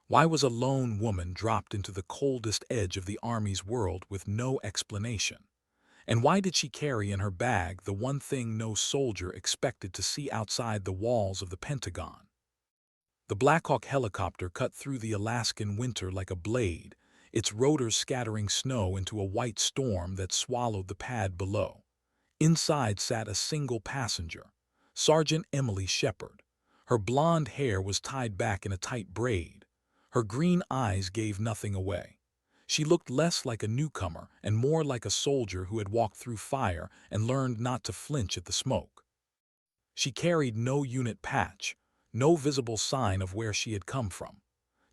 Why was a lone woman dropped into the coldest edge of the Army's world with no explanation? And why did she carry in her bag the one thing no soldier expected to see outside the walls of the Pentagon? The Black Hawk helicopter cut through the Alaskan winter like a blade, its rotors scattering snow into a white storm that swallowed the pad below. Inside sat a single passenger, Sergeant Emily Shepard. Her blonde hair was tied back in a tight braid. Her green eyes gave nothing away. She looked less like a newcomer and more like a soldier who had walked through fire and learned not to flinch at the smoke. She carried no unit patch, no visible sign of where she had come from.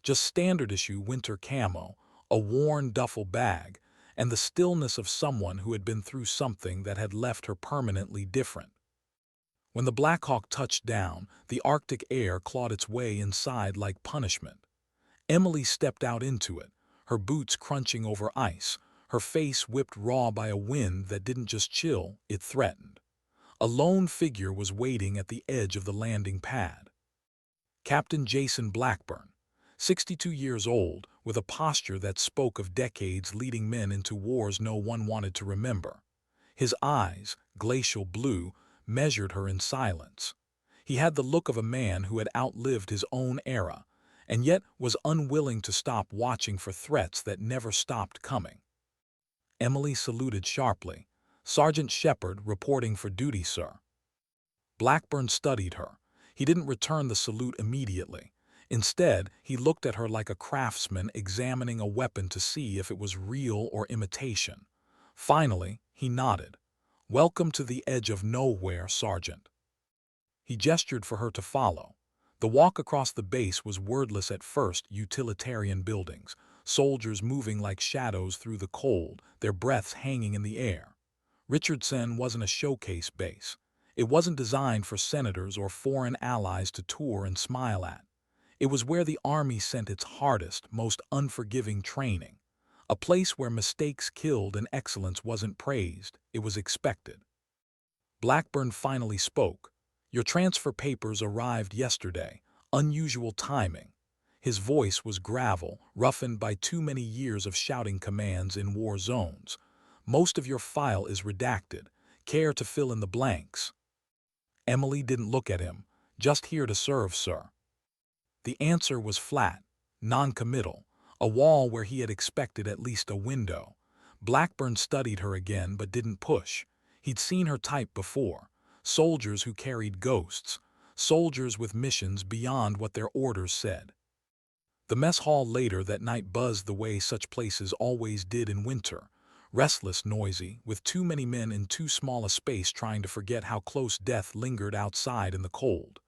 Just standard-issue winter camo, a worn duffel bag, and the stillness of someone who had been through something that had left her permanently different. When the Black Hawk touched down, the Arctic air clawed its way inside like punishment. Emily stepped out into it, her boots crunching over ice, her face whipped raw by a wind that didn't just chill, it threatened. A lone figure was waiting at the edge of the landing pad. Captain Jason Blackburn, 62 years old, with a posture that spoke of decades leading men into wars no one wanted to remember. His eyes, glacial blue, measured her in silence. He had the look of a man who had outlived his own era, and yet was unwilling to stop watching for threats that never stopped coming. Emily saluted sharply. "Sergeant Shepard, reporting for duty, sir." Blackburn studied her. He didn't return the salute immediately. Instead, he looked at her like a craftsman examining a weapon to see if it was real or imitation. Finally, he nodded. "Welcome to the edge of nowhere, Sergeant." He gestured for her to follow. The walk across the base was wordless at first. Utilitarian buildings, soldiers moving like shadows through the cold, their breaths hanging in the air. Richardson wasn't a showcase base. It wasn't designed for senators or foreign allies to tour and smile at. It was where the Army sent its hardest, most unforgiving training. A place where mistakes killed and excellence wasn't praised, it was expected. Blackburn finally spoke. "Your transfer papers arrived yesterday. Unusual timing." His voice was gravel, roughened by too many years of shouting commands in war zones. "Most of your file is redacted. Care to fill in the blanks?" Emily didn't look at him. "Just here to serve, sir." The answer was flat, non-committal, a wall where he had expected at least a window. Blackburn studied her again but didn't push. He'd seen her type before. Soldiers who carried ghosts. Soldiers with missions beyond what their orders said. The mess hall later that night buzzed the way such places always did in winter. Restless, noisy, with too many men in too small a space trying to forget how close death lingered outside in the cold.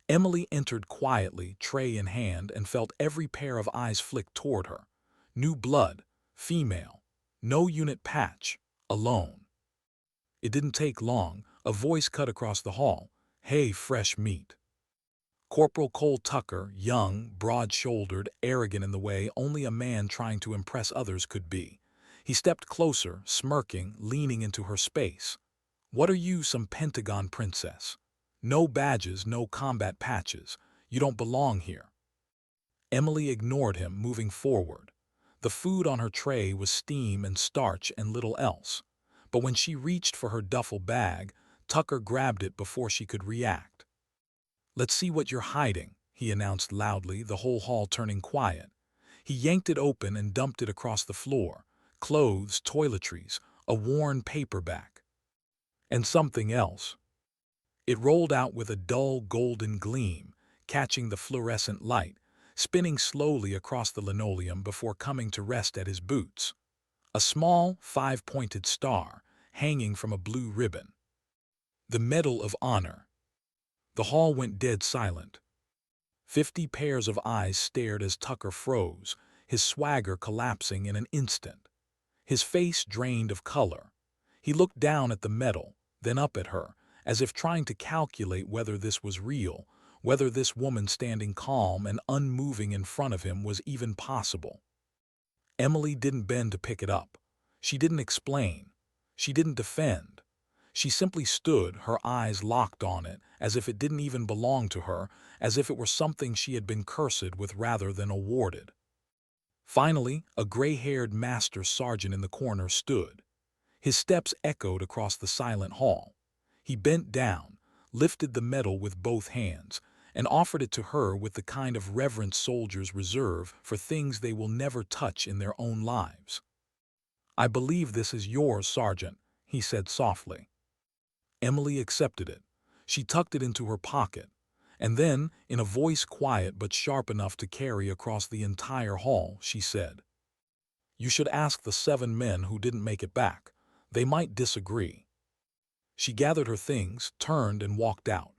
Emily entered quietly, tray in hand, and felt every pair of eyes flick toward her. New blood, female, no unit patch, alone. It didn't take long. A voice cut across the hall. "Hey, fresh meat." Corporal Cole Tucker, young, broad-shouldered, arrogant in the way only a man trying to impress others could be. He stepped closer, smirking, leaning into her space. "What are you, some Pentagon princess? No badges, no combat patches. You don't belong here." Emily ignored him, moving forward. The food on her tray was steam and starch and little else. But when she reached for her duffel bag, Tucker grabbed it before she could react. "Let's see what you're hiding," he announced loudly, the whole hall turning quiet. He yanked it open and dumped it across the floor. Clothes, toiletries, a worn paperback. And something else. It rolled out with a dull golden gleam, catching the fluorescent light, spinning slowly across the linoleum before coming to rest at his boots. A small, five-pointed star, hanging from a blue ribbon. The Medal of Honor. The hall went dead silent. 50 pairs of eyes stared as Tucker froze, his swagger collapsing in an instant. His face drained of color. He looked down at the medal, then up at her, as if trying to calculate whether this was real, whether this woman standing calm and unmoving in front of him was even possible. Emily didn't bend to pick it up. She didn't explain. She didn't defend. She simply stood, her eyes locked on it, as if it didn't even belong to her, as if it were something she had been cursed with rather than awarded. Finally, a gray-haired master sergeant in the corner stood. His steps echoed across the silent hall. He bent down, lifted the medal with both hands, and offered it to her with the kind of reverence soldiers reserve for things they will never touch in their own lives. "I believe this is yours, Sergeant," he said softly. Emily accepted it. She tucked it into her pocket, and then, in a voice quiet but sharp enough to carry across the entire hall, she said, "You should ask the 7 men who didn't make it back. They might disagree." She gathered her things, turned, and walked out.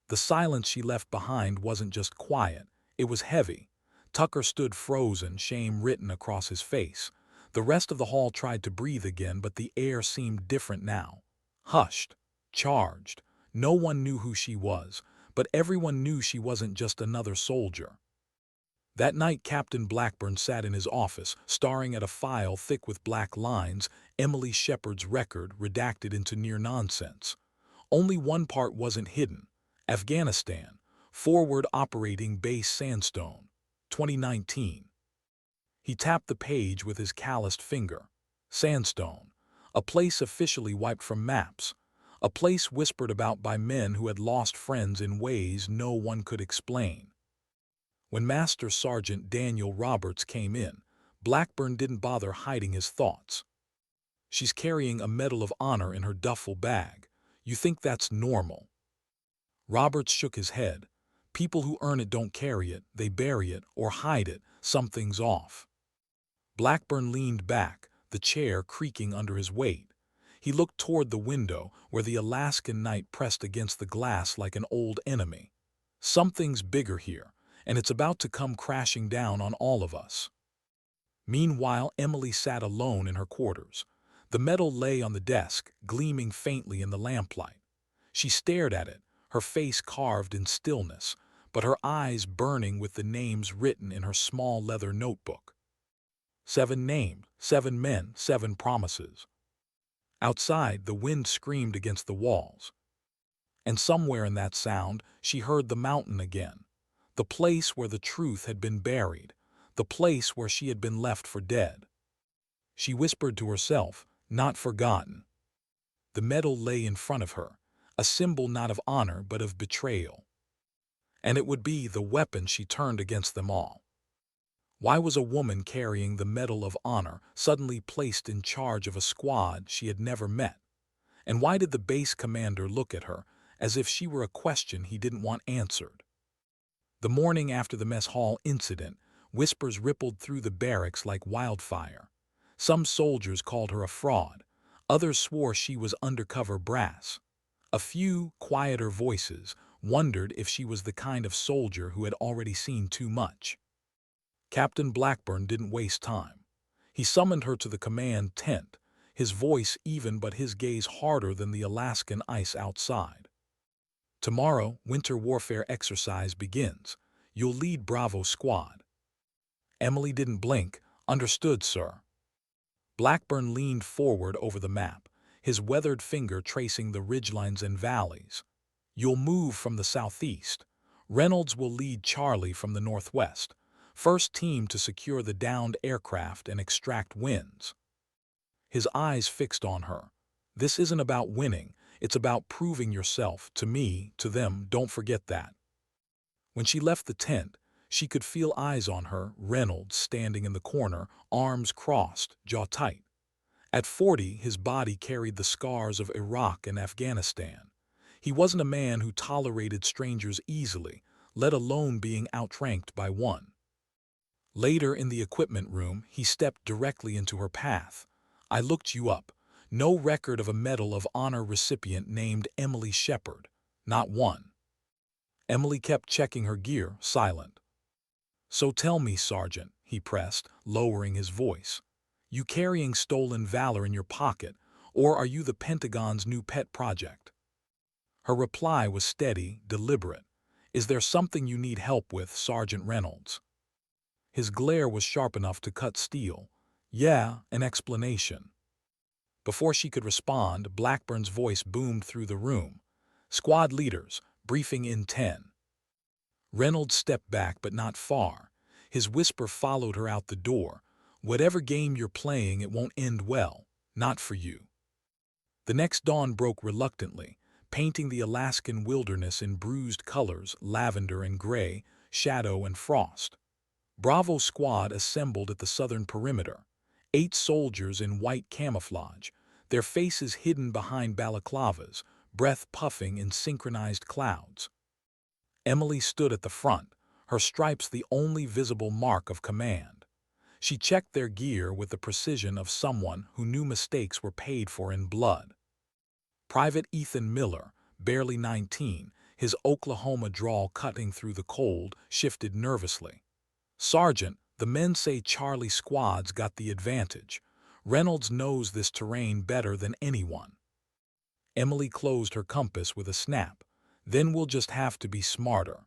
The silence she left behind wasn't just quiet, it was heavy. Tucker stood frozen, shame written across his face. The rest of the hall tried to breathe again, but the air seemed different now. Hushed, charged. No one knew who she was, but everyone knew she wasn't just another soldier. That night, Captain Blackburn sat in his office, staring at a file thick with black lines, Emily Shepard's record redacted into near nonsense. Only one part wasn't hidden. Afghanistan, Forward Operating Base Sandstone, 2019. He tapped the page with his calloused finger. Sandstone, a place officially wiped from maps, a place whispered about by men who had lost friends in ways no one could explain. When Master Sergeant Daniel Roberts came in, Blackburn didn't bother hiding his thoughts. "She's carrying a Medal of Honor in her duffel bag. You think that's normal?" Roberts shook his head. "People who earn it don't carry it, they bury it or hide it. Something's off." Blackburn leaned back, the chair creaking under his weight. He looked toward the window, where the Alaskan night pressed against the glass like an old enemy. "Something's bigger here, and it's about to come crashing down on all of us." Meanwhile, Emily sat alone in her quarters. The medal lay on the desk, gleaming faintly in the lamplight. She stared at it, her face carved in stillness, but her eyes burning with the names written in her small leather notebook. 7 named, 7 men, 7 promises. Outside, the wind screamed against the walls. And somewhere in that sound, she heard the mountain again. The place where the truth had been buried. The place where she had been left for dead. She whispered to herself, "Not forgotten." The medal lay in front of her, a symbol not of honor but of betrayal. And it would be the weapon she turned against them all. Why was a woman carrying the Medal of Honor suddenly placed in charge of a squad she had never met? And why did the base commander look at her as if she were a question he didn't want answered? The morning after the mess hall incident, whispers rippled through the barracks like wildfire. Some soldiers called her a fraud. Others swore she was undercover brass. A few, quieter voices wondered if she was the kind of soldier who had already seen too much. Captain Blackburn didn't waste time. He summoned her to the command tent, his voice even but his gaze harder than the Alaskan ice outside. "Tomorrow, winter warfare exercise begins. You'll lead Bravo Squad." Emily didn't blink. "Understood, sir." Blackburn leaned forward over the map, his weathered finger tracing the ridgelines and valleys. "You'll move from the southeast. Reynolds will lead Charlie from the northwest. First team to secure the downed aircraft and extract wins." His eyes fixed on her. "This isn't about winning. It's about proving yourself, to me, to them, don't forget that." When she left the tent, she could feel eyes on her, Reynolds standing in the corner, arms crossed, jaw tight. At 40, his body carried the scars of Iraq and Afghanistan. He wasn't a man who tolerated strangers easily, let alone being outranked by one. Later in the equipment room, he stepped directly into her path. "I looked you up. No record of a Medal of Honor recipient named Emily Shepard. Not one." Emily kept checking her gear, silent. "So tell me, Sergeant," he pressed, lowering his voice. "You carrying stolen valor in your pocket, or are you the Pentagon's new pet project?" Her reply was steady, deliberate. "Is there something you need help with, Sergeant Reynolds?" His glare was sharp enough to cut steel. "Yeah, an explanation." Before she could respond, Blackburn's voice boomed through the room. "Squad leaders, briefing in 10. Reynolds stepped back, but not far. His whisper followed her out the door. "Whatever game you're playing, it won't end well. Not for you." The next dawn broke reluctantly, painting the Alaskan wilderness in bruised colors, lavender and gray, shadow and frost. Bravo Squad assembled at the southern perimeter. 8 soldiers in white camouflage, their faces hidden behind balaclavas, breath puffing in synchronized clouds. Emily stood at the front, her stripes the only visible mark of command. She checked their gear with the precision of someone who knew mistakes were paid for in blood. Private Ethan Miller, barely 19, his Oklahoma drawl cutting through the cold, shifted nervously. "Sergeant, the men say Charlie Squad's got the advantage. Reynolds knows this terrain better than anyone." Emily closed her compass with a snap. "Then we'll just have to be smarter."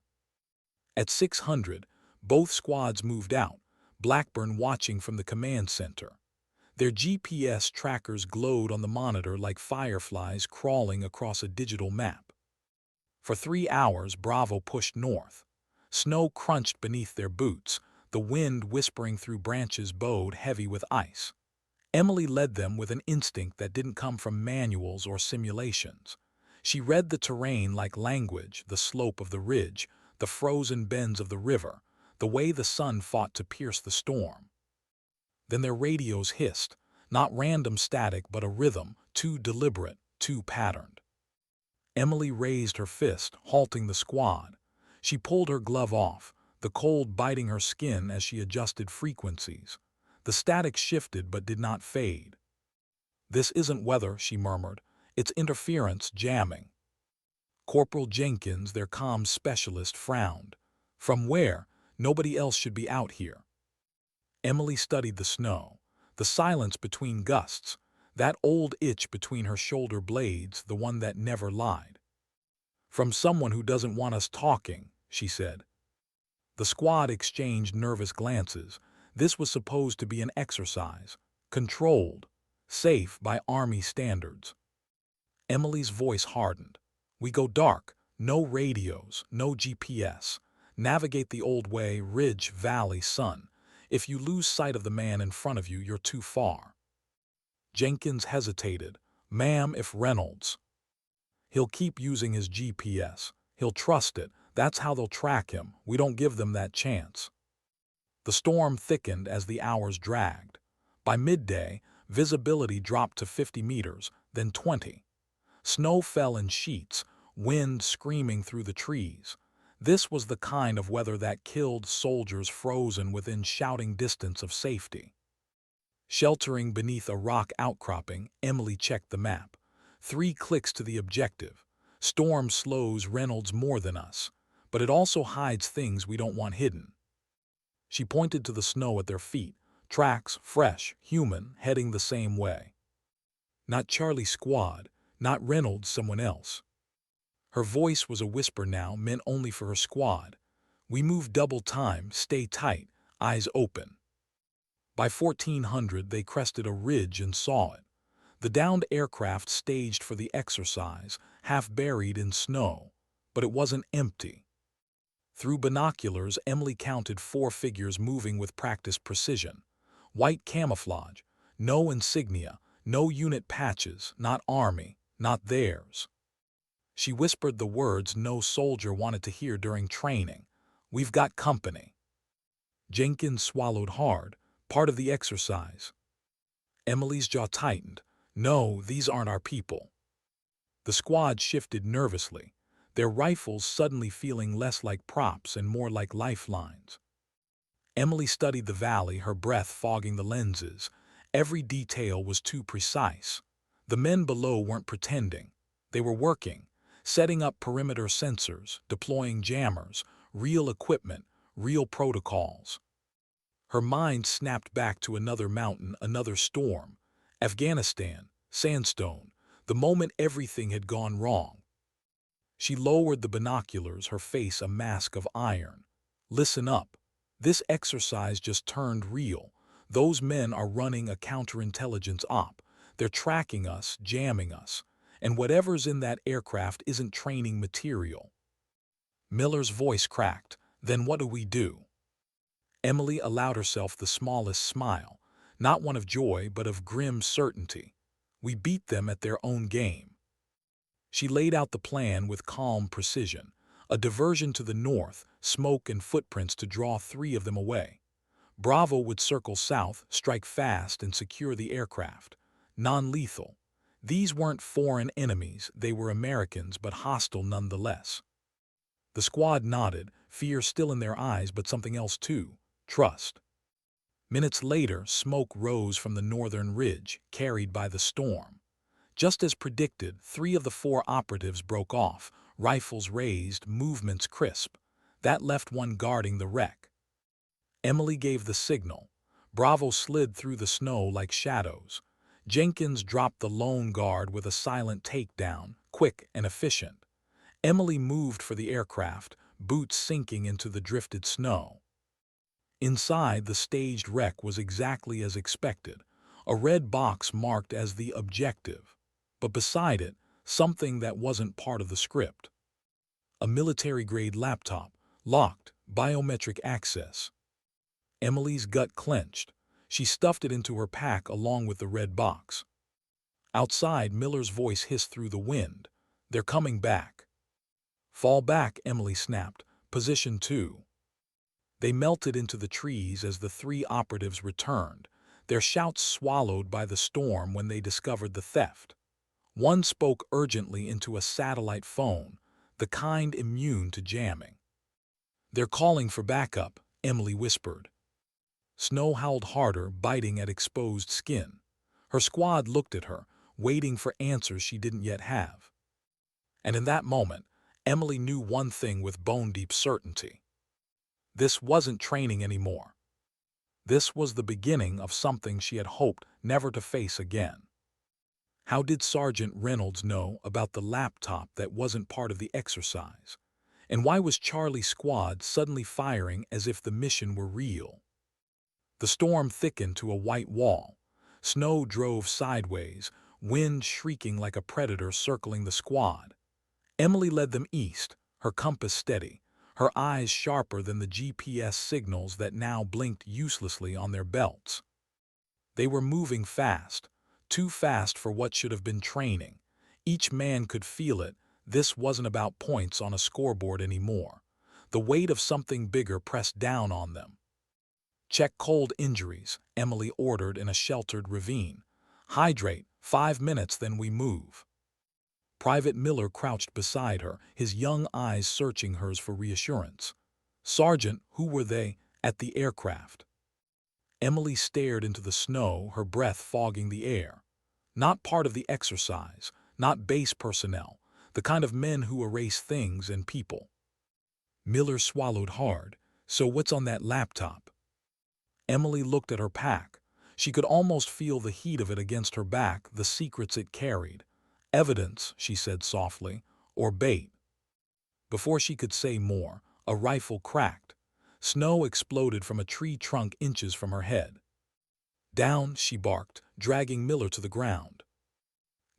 At 600, both squads moved out, Blackburn watching from the command center. Their GPS trackers glowed on the monitor like fireflies crawling across a digital map. For 3 hours, Bravo pushed north. Snow crunched beneath their boots, the wind whispering through branches bowed heavy with ice. Emily led them with an instinct that didn't come from manuals or simulations. She read the terrain like language, the slope of the ridge, the frozen bends of the river, the way the sun fought to pierce the storm. Then their radios hissed, not random static but a rhythm, too deliberate, too patterned. Emily raised her fist, halting the squad. She pulled her glove off, the cold biting her skin as she adjusted frequencies. The static shifted but did not fade. "This isn't weather," she murmured. "It's interference jamming." Corporal Jenkins, their comms specialist, frowned. "From where? Nobody else should be out here." Emily studied the snow, the silence between gusts, that old itch between her shoulder blades, the one that never lied. "From someone who doesn't want us talking," she said. The squad exchanged nervous glances. This was supposed to be an exercise, controlled, safe by Army standards. Emily's voice hardened. "We go dark, no radios, no GPS. Navigate the old way, ridge, valley, sun. If you lose sight of the man in front of you, you're too far." Jenkins hesitated. "Ma'am, if Reynolds..." "He'll keep using his GPS. He'll trust it. That's how they'll track him. We don't give them that chance." The storm thickened as the hours dragged. By midday, visibility dropped to 50 meters, then 20. Snow fell in sheets, wind screaming through the trees. This was the kind of weather that killed soldiers frozen within shouting distance of safety. Sheltering beneath a rock outcropping, Emily checked the map. 3 clicks to the objective. Storm slows Reynolds more than us, but it also hides things we don't want hidden. She pointed to the snow at their feet, tracks, fresh, human, heading the same way. Not Charlie's squad, not Reynolds, someone else. Her voice was a whisper now, meant only for her squad. "We move double time, stay tight, eyes open." By 1400, they crested a ridge and saw it. The downed aircraft staged for the exercise, half buried in snow. But it wasn't empty. Through binoculars, Emily counted 4 figures moving with practiced precision. White camouflage, no insignia, no unit patches, not army, not theirs. She whispered the words no soldier wanted to hear during training. "We've got company." Jenkins swallowed hard, part of the exercise. Emily's jaw tightened. "No, these aren't our people." The squad shifted nervously, their rifles suddenly feeling less like props and more like lifelines. Emily studied the valley, her breath fogging the lenses. Every detail was too precise. The men below weren't pretending. They were working, setting up perimeter sensors, deploying jammers, real equipment, real protocols. Her mind snapped back to another mountain, another storm. Afghanistan, sandstone, the moment everything had gone wrong. She lowered the binoculars, her face a mask of iron. "Listen up. This exercise just turned real. Those men are running a counterintelligence op. They're tracking us, jamming us, and whatever's in that aircraft isn't training material." Miller's voice cracked. "Then what do we do?" Emily allowed herself the smallest smile, not one of joy but of grim certainty. "We beat them at their own game." She laid out the plan with calm precision. A diversion to the north, smoke and footprints to draw 3 of them away. Bravo would circle south, strike fast, and secure the aircraft. Non-lethal. These weren't foreign enemies, they were Americans, but hostile nonetheless. The squad nodded, fear still in their eyes, but something else too: trust. Minutes later, smoke rose from the northern ridge, carried by the storm. Just as predicted, 3 of the 4 operatives broke off, rifles raised, movements crisp. That left one guarding the wreck. Emily gave the signal. Bravo slid through the snow like shadows. Jenkins dropped the lone guard with a silent takedown, quick and efficient. Emily moved for the aircraft, boots sinking into the drifted snow. Inside, the staged wreck was exactly as expected, a red box marked as the objective. But beside it, something that wasn't part of the script. A military-grade laptop, locked, biometric access. Emily's gut clenched. She stuffed it into her pack along with the red box. Outside, Miller's voice hissed through the wind. "They're coming back." "Fall back," Emily snapped. "Position 2. They melted into the trees as the 3 operatives returned, their shouts swallowed by the storm when they discovered the theft. One spoke urgently into a satellite phone, the kind immune to jamming. "They're calling for backup," Emily whispered. Snow howled harder, biting at exposed skin. Her squad looked at her, waiting for answers she didn't yet have. And in that moment, Emily knew one thing with bone-deep certainty. This wasn't training anymore. This was the beginning of something she had hoped never to face again. How did Sergeant Reynolds know about the laptop that wasn't part of the exercise? And why was Charlie's squad suddenly firing as if the mission were real? The storm thickened to a white wall. Snow drove sideways, wind shrieking like a predator circling the squad. Emily led them east, her compass steady, her eyes sharper than the GPS signals that now blinked uselessly on their belts. They were moving fast, too fast for what should have been training. Each man could feel it. This wasn't about points on a scoreboard anymore. The weight of something bigger pressed down on them. "Check cold injuries," Emily ordered in a sheltered ravine. "Hydrate, 5 minutes, then we move." Private Miller crouched beside her, his young eyes searching hers for reassurance. "Sergeant, who were they at the aircraft?" Emily stared into the snow, her breath fogging the air. Not part of the exercise, not base personnel, the kind of men who erase things and people. Miller swallowed hard. "So what's on that laptop?" Emily looked at her pack. She could almost feel the heat of it against her back, the secrets it carried. "Evidence," she said softly, "or bait." Before she could say more, a rifle cracked. Snow exploded from a tree trunk inches from her head. "Down," she barked, dragging Miller to the ground.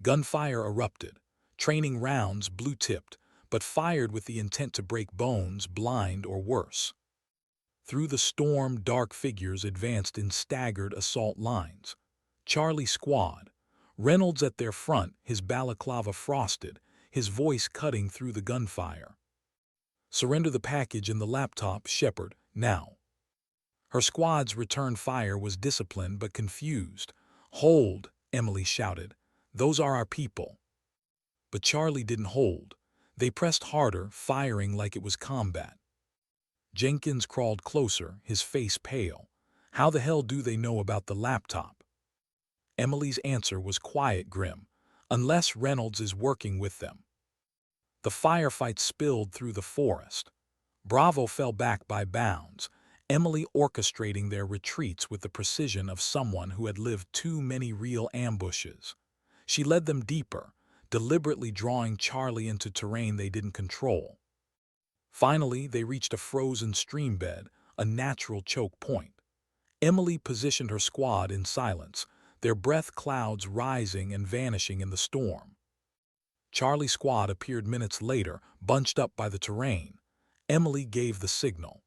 Gunfire erupted. Training rounds, blue-tipped, but fired with the intent to break bones, blind or worse. Through the storm, dark figures advanced in staggered assault lines. Charlie's squad. Reynolds at their front, his balaclava frosted, his voice cutting through the gunfire. "Surrender the package and the laptop, Shepard, now." Her squad's return fire was disciplined but confused. "Hold," Emily shouted. "Those are our people." But Charlie didn't hold. They pressed harder, firing like it was combat. Jenkins crawled closer, his face pale. "How the hell do they know about the laptop?" Emily's answer was quiet, grim. "Unless Reynolds is working with them." The firefight spilled through the forest. Bravo fell back by bounds, Emily orchestrating their retreats with the precision of someone who had lived too many real ambushes. She led them deeper, deliberately drawing Charlie into terrain they didn't control. Finally, they reached a frozen stream bed, a natural choke point. Emily positioned her squad in silence, their breath clouds rising and vanishing in the storm. Charlie's squad appeared minutes later, bunched up by the terrain. Emily gave the signal.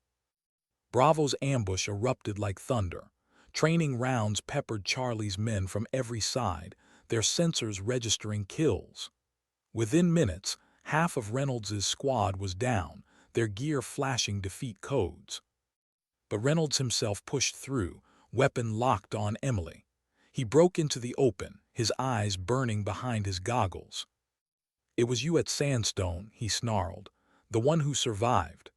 Bravo's ambush erupted like thunder. Training rounds peppered Charlie's men from every side, their sensors registering kills. Within minutes, half of Reynolds's squad was down, their gear flashing defeat codes. But Reynolds himself pushed through, weapon locked on Emily. He broke into the open, his eyes burning behind his goggles. "It was you at Sandstone," he snarled, "the one who survived."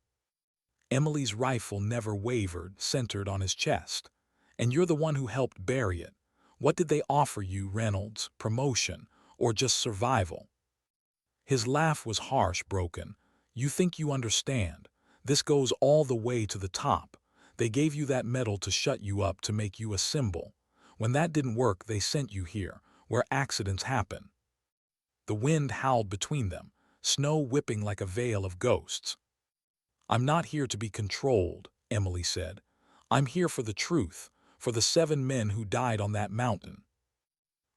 Emily's rifle never wavered, centered on his chest. "And you're the one who helped bury it. What did they offer you, Reynolds? Promotion, or just survival?" His laugh was harsh, broken. "You think you understand. This goes all the way to the top. They gave you that medal to shut you up, to make you a symbol. When that didn't work, they sent you here, where accidents happen." The wind howled between them, snow whipping like a veil of ghosts. "I'm not here to be controlled," Emily said. "I'm here for the truth, for the 7 men who died on that mountain."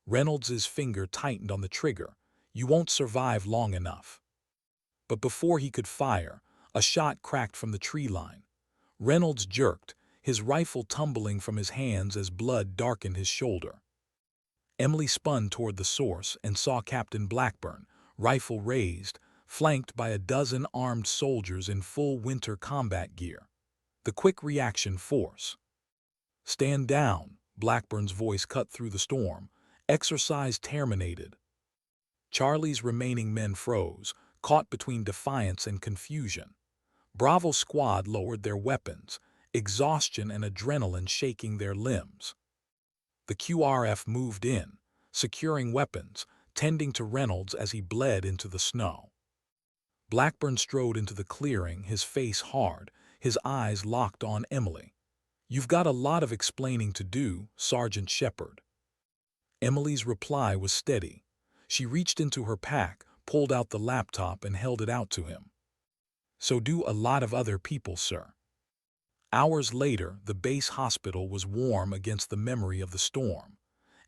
Reynolds's finger tightened on the trigger. "You won't survive long enough." But before he could fire, a shot cracked from the tree line. Reynolds jerked, his rifle tumbling from his hands as blood darkened his shoulder. Emily spun toward the source and saw Captain Blackburn, rifle raised, flanked by a dozen armed soldiers in full winter combat gear. The quick reaction force. "Stand down," Blackburn's voice cut through the storm. "Exercise terminated." Charlie's remaining men froze, caught between defiance and confusion. Bravo's squad lowered their weapons, exhaustion and adrenaline shaking their limbs. The QRF moved in, securing weapons, tending to Reynolds as he bled into the snow. Blackburn strode into the clearing, his face hard, his eyes locked on Emily. "You've got a lot of explaining to do, Sergeant Shepard." Emily's reply was steady. She reached into her pack, pulled out the laptop and held it out to him. "So do a lot of other people, sir." Hours later, the base hospital was warm against the memory of the storm.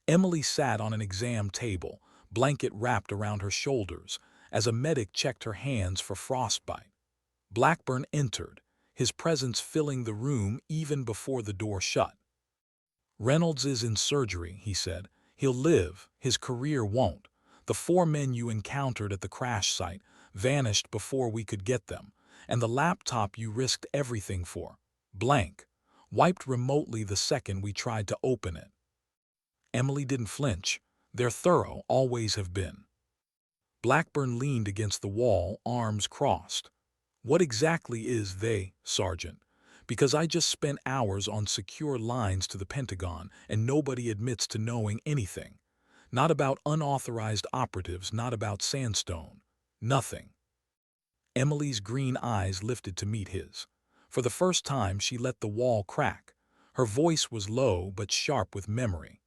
Emily sat on an exam table, blanket wrapped around her shoulders, as a medic checked her hands for frostbite. Blackburn entered, his presence filling the room even before the door shut. "Reynolds is in surgery," he said. "He'll live, his career won't. The 4 men you encountered at the crash site vanished before we could get them, and the laptop you risked everything for, blank, wiped remotely the second we tried to open it." Emily didn't flinch. "They're thorough, always have been." Blackburn leaned against the wall, arms crossed. "What exactly is they, Sergeant? Because I just spent hours on secure lines to the Pentagon, and nobody admits to knowing anything. Not about unauthorized operatives, not about Sandstone. Nothing." Emily's green eyes lifted to meet his. For the first time, she let the wall crack. Her voice was low but sharp with memory.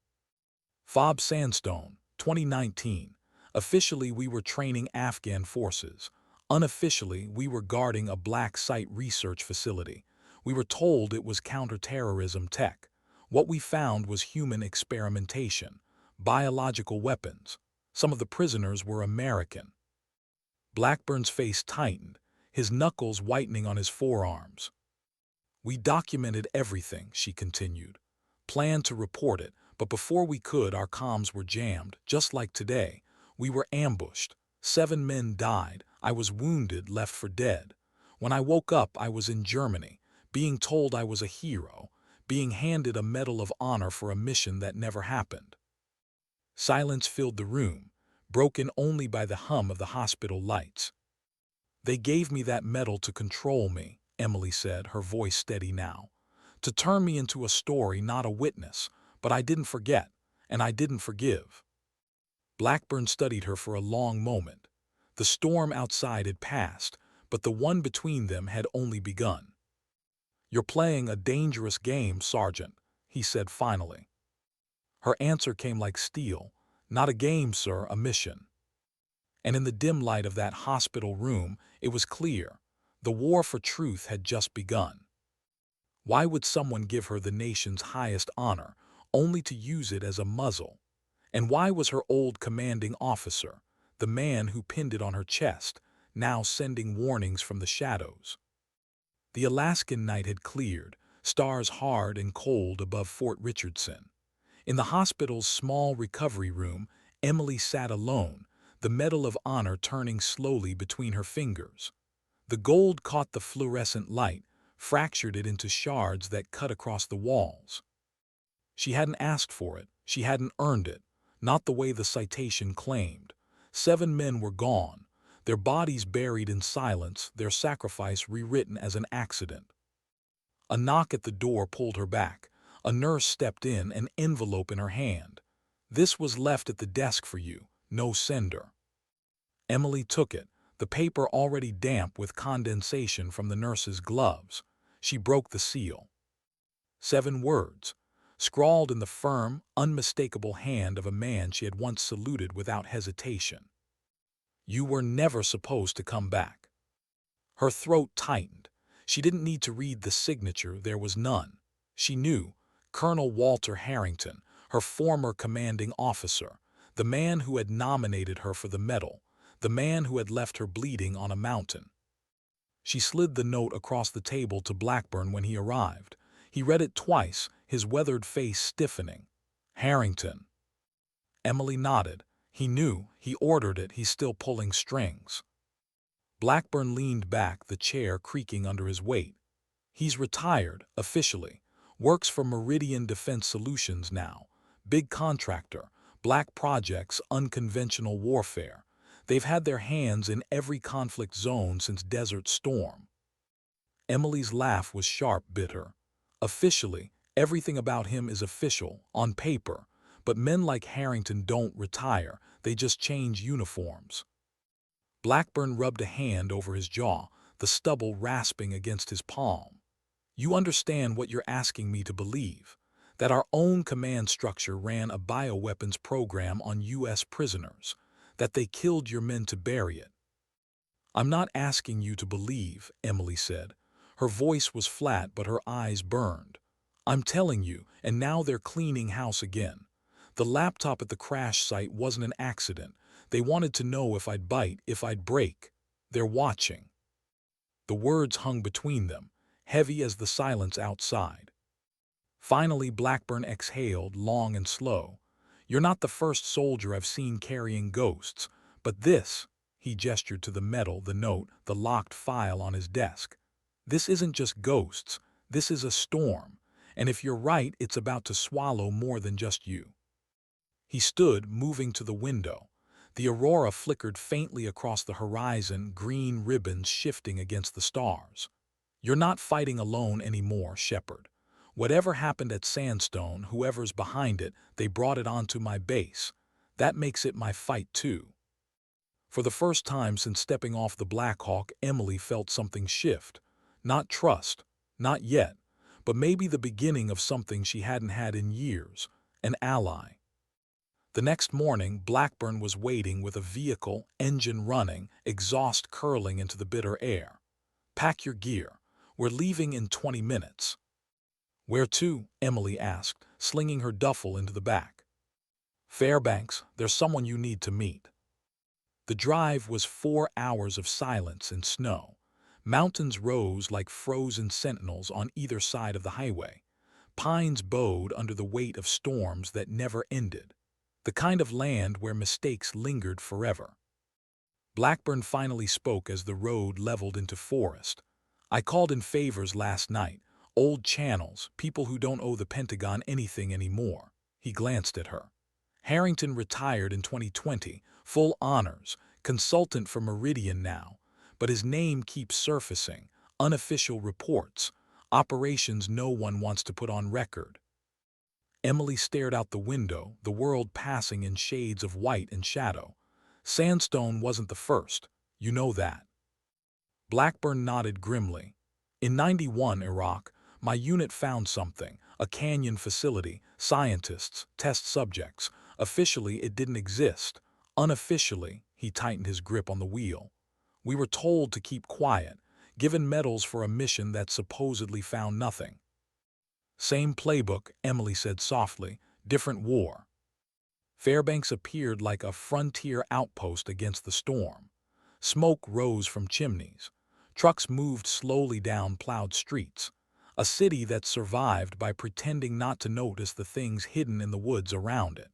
"Fob Sandstone, 2019. Officially, we were training Afghan forces. Unofficially, we were guarding a black site research facility. We were told it was counterterrorism tech. What we found was human experimentation, biological weapons. Some of the prisoners were American." Blackburn's face tightened, his knuckles whitening on his forearms. "We documented everything," she continued. "Planned to report it, but before we could, our comms were jammed, just like today. We were ambushed. 7 men died. I was wounded, left for dead. When I woke up, I was in Germany, being told I was a hero, being handed a Medal of Honor for a mission that never happened." Silence filled the room, broken only by the hum of the hospital lights. "They gave me that medal to control me," Emily said, her voice steady now. "To turn me into a story, not a witness. But I didn't forget, and I didn't forgive." Blackburn studied her for a long moment. The storm outside had passed, but the one between them had only begun. "You're playing a dangerous game, Sergeant," he said finally. Her answer came like steel. "Not a game, sir, a mission." And in the dim light of that hospital room, it was clear. The war for truth had just begun. Why would someone give her the nation's highest honor, only to use it as a muzzle. And why was her old commanding officer, the man who pinned it on her chest, now sending warnings from the shadows? The Alaskan night had cleared, stars hard and cold above Fort Richardson. In the hospital's small recovery room, Emily sat alone, the Medal of Honor turning slowly between her fingers. The gold caught the fluorescent light, fractured it into shards that cut across the walls. She hadn't asked for it, she hadn't earned it, not the way the citation claimed. 7 men were gone, their bodies buried in silence, their sacrifice rewritten as an accident. A knock at the door pulled her back. A nurse stepped in, an envelope in her hand. "This was left at the desk for you, no sender." Emily took it, the paper already damp with condensation from the nurse's gloves. She broke the seal. 7 words, scrawled in the firm, unmistakable hand of a man she had once saluted without hesitation. "You were never supposed to come back." Her throat tightened. She didn't need to read the signature, there was none. She knew, Colonel Walter Harrington, her former commanding officer, the man who had nominated her for the medal, the man who had left her bleeding on a mountain. She slid the note across the table to Blackburn when he arrived. He read it twice, his weathered face stiffening. "Harrington." Emily nodded. He knew, he ordered it, he's still pulling strings. Blackburn leaned back, the chair creaking under his weight. "He's retired, officially. Works for Meridian Defense Solutions now. Big contractor, black projects, unconventional warfare. They've had their hands in every conflict zone since Desert Storm." Emily's laugh was sharp, bitter. "Officially, everything about him is official, on paper. But men like Harrington don't retire, they just change uniforms." Blackburn rubbed a hand over his jaw, the stubble rasping against his palm. "You understand what you're asking me to believe? That our own command structure ran a bioweapons program on U.S. prisoners? That they killed your men to bury it?" "I'm not asking you to believe," Emily said. Her voice was flat, but her eyes burned. "I'm telling you, and now they're cleaning house again. The laptop at the crash site wasn't an accident. They wanted to know if I'd bite, if I'd break. They're watching." The words hung between them, heavy as the silence outside. Finally, Blackburn exhaled, long and slow. "You're not the first soldier I've seen carrying ghosts, but this," he gestured to the medal, the note, the locked file on his desk. "This isn't just ghosts, this is a storm, and if you're right, it's about to swallow more than just you." He stood, moving to the window. The aurora flickered faintly across the horizon, green ribbons shifting against the stars. "You're not fighting alone anymore, Shepard. Whatever happened at Sandstone, whoever's behind it, they brought it onto my base. That makes it my fight too." For the first time since stepping off the Black Hawk, Emily felt something shift. Not trust, not yet, but maybe the beginning of something she hadn't had in years, an ally. The next morning, Blackburn was waiting with a vehicle, engine running, exhaust curling into the bitter air. "Pack your gear. We're leaving in 20 minutes." "Where to?" Emily asked, slinging her duffel into the back. "Fairbanks, there's someone you need to meet." The drive was 4 hours of silence and snow. Mountains rose like frozen sentinels on either side of the highway. Pines bowed under the weight of storms that never ended. The kind of land where mistakes lingered forever. Blackburn finally spoke as the road leveled into forest. "I called in favors last night. Old channels, people who don't owe the Pentagon anything anymore." He glanced at her. "Harrington retired in 2020, full honors, consultant for Meridian now. But his name keeps surfacing, unofficial reports, operations no one wants to put on record." Emily stared out the window, the world passing in shades of white and shadow. "Sandstone wasn't the first, you know that." Blackburn nodded grimly. "In '91, Iraq, my unit found something, a canyon facility, scientists, test subjects. Officially, it didn't exist. Unofficially," he tightened his grip on the wheel, "we were told to keep quiet, given medals for a mission that supposedly found nothing." Same playbook, Emily said softly, different war. Fairbanks appeared like a frontier outpost against the storm. Smoke rose from chimneys. Trucks moved slowly down plowed streets. A city that survived by pretending not to notice the things hidden in the woods around it.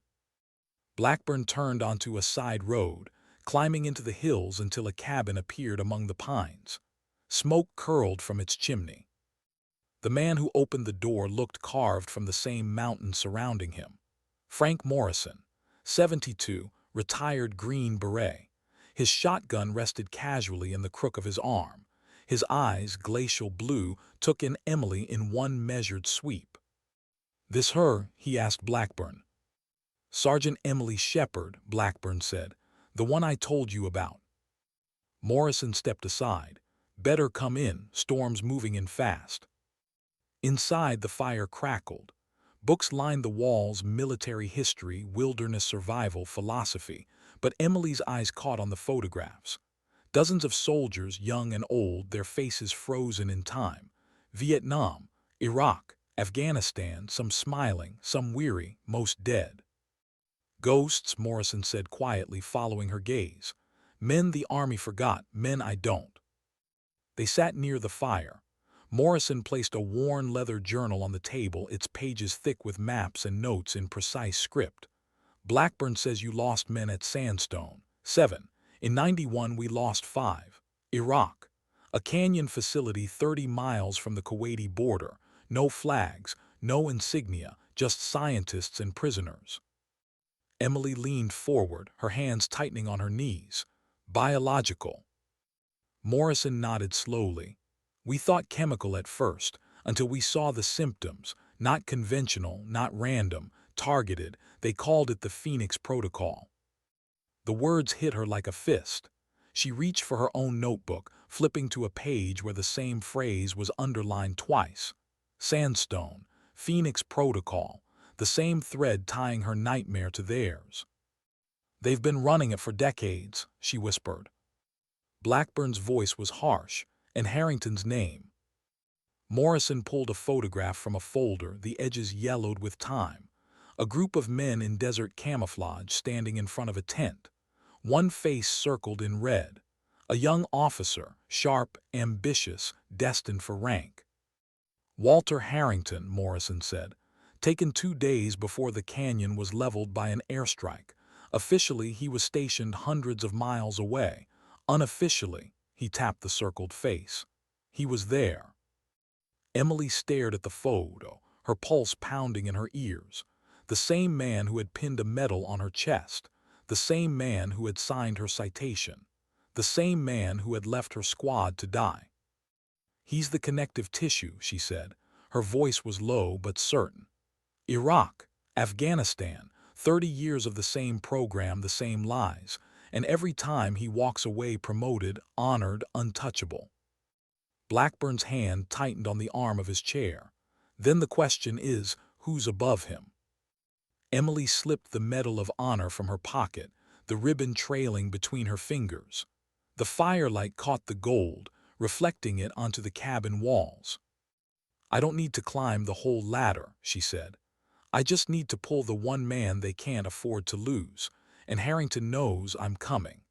Blackburn turned onto a side road, climbing into the hills until a cabin appeared among the pines. Smoke curled from its chimney. The man who opened the door looked carved from the same mountain surrounding him. Frank Morrison, 72, retired Green Beret. His shotgun rested casually in the crook of his arm. His eyes, glacial blue, took in Emily in one measured sweep. "This her?" he asked Blackburn. "Sergeant Emily Shepard," Blackburn said. "The one I told you about." Morrison stepped aside. "Better come in, storm's moving in fast." Inside, the fire crackled. Books lined the walls, military history, wilderness survival, philosophy, but Emily's eyes caught on the photographs. Dozens of soldiers, young and old, their faces frozen in time. Vietnam, Iraq, Afghanistan, some smiling, some weary, most dead. "Ghosts," Morrison said quietly, following her gaze. "Men the army forgot, men I don't." They sat near the fire. Morrison placed a worn leather journal on the table, its pages thick with maps and notes in precise script. "Blackburn says you lost men at Sandstone. 7. In 91 we lost 5. Iraq. A canyon facility 30 miles from the Kuwaiti border. No flags, no insignia, just scientists and prisoners." Emily leaned forward, her hands tightening on her knees. "Biological." Morrison nodded slowly. "We thought chemical at first, until we saw the symptoms. Not conventional, not random, targeted. They called it the Phoenix Protocol." The words hit her like a fist. She reached for her own notebook, flipping to a page where the same phrase was underlined twice. Sandstone, Phoenix Protocol, the same thread tying her nightmare to theirs. "They've been running it for decades," she whispered. Blackburn's voice was harsh, and Harrington's name. Morrison pulled a photograph from a folder, the edges yellowed with time. A group of men in desert camouflage standing in front of a tent. One face circled in red. A young officer, sharp, ambitious, destined for rank. "Walter Harrington," Morrison said. "Taken 2 days before the canyon was leveled by an airstrike. Officially, he was stationed hundreds of miles away. Unofficially," he tapped the circled face, "he was there." Emily stared at the photo, her pulse pounding in her ears. The same man who had pinned a medal on her chest. The same man who had signed her citation. The same man who had left her squad to die. "He's the connective tissue," she said. Her voice was low but certain. "Iraq, Afghanistan, 30 years of the same program, the same lies. And every time he walks away promoted, honored, untouchable." Blackburn's hand tightened on the arm of his chair. "Then the question is, who's above him?" Emily slipped the Medal of Honor from her pocket, the ribbon trailing between her fingers. The firelight caught the gold, reflecting it onto the cabin walls. "I don't need to climb the whole ladder," she said. "I just need to pull the one man they can't afford to lose, and Harrington knows I'm coming."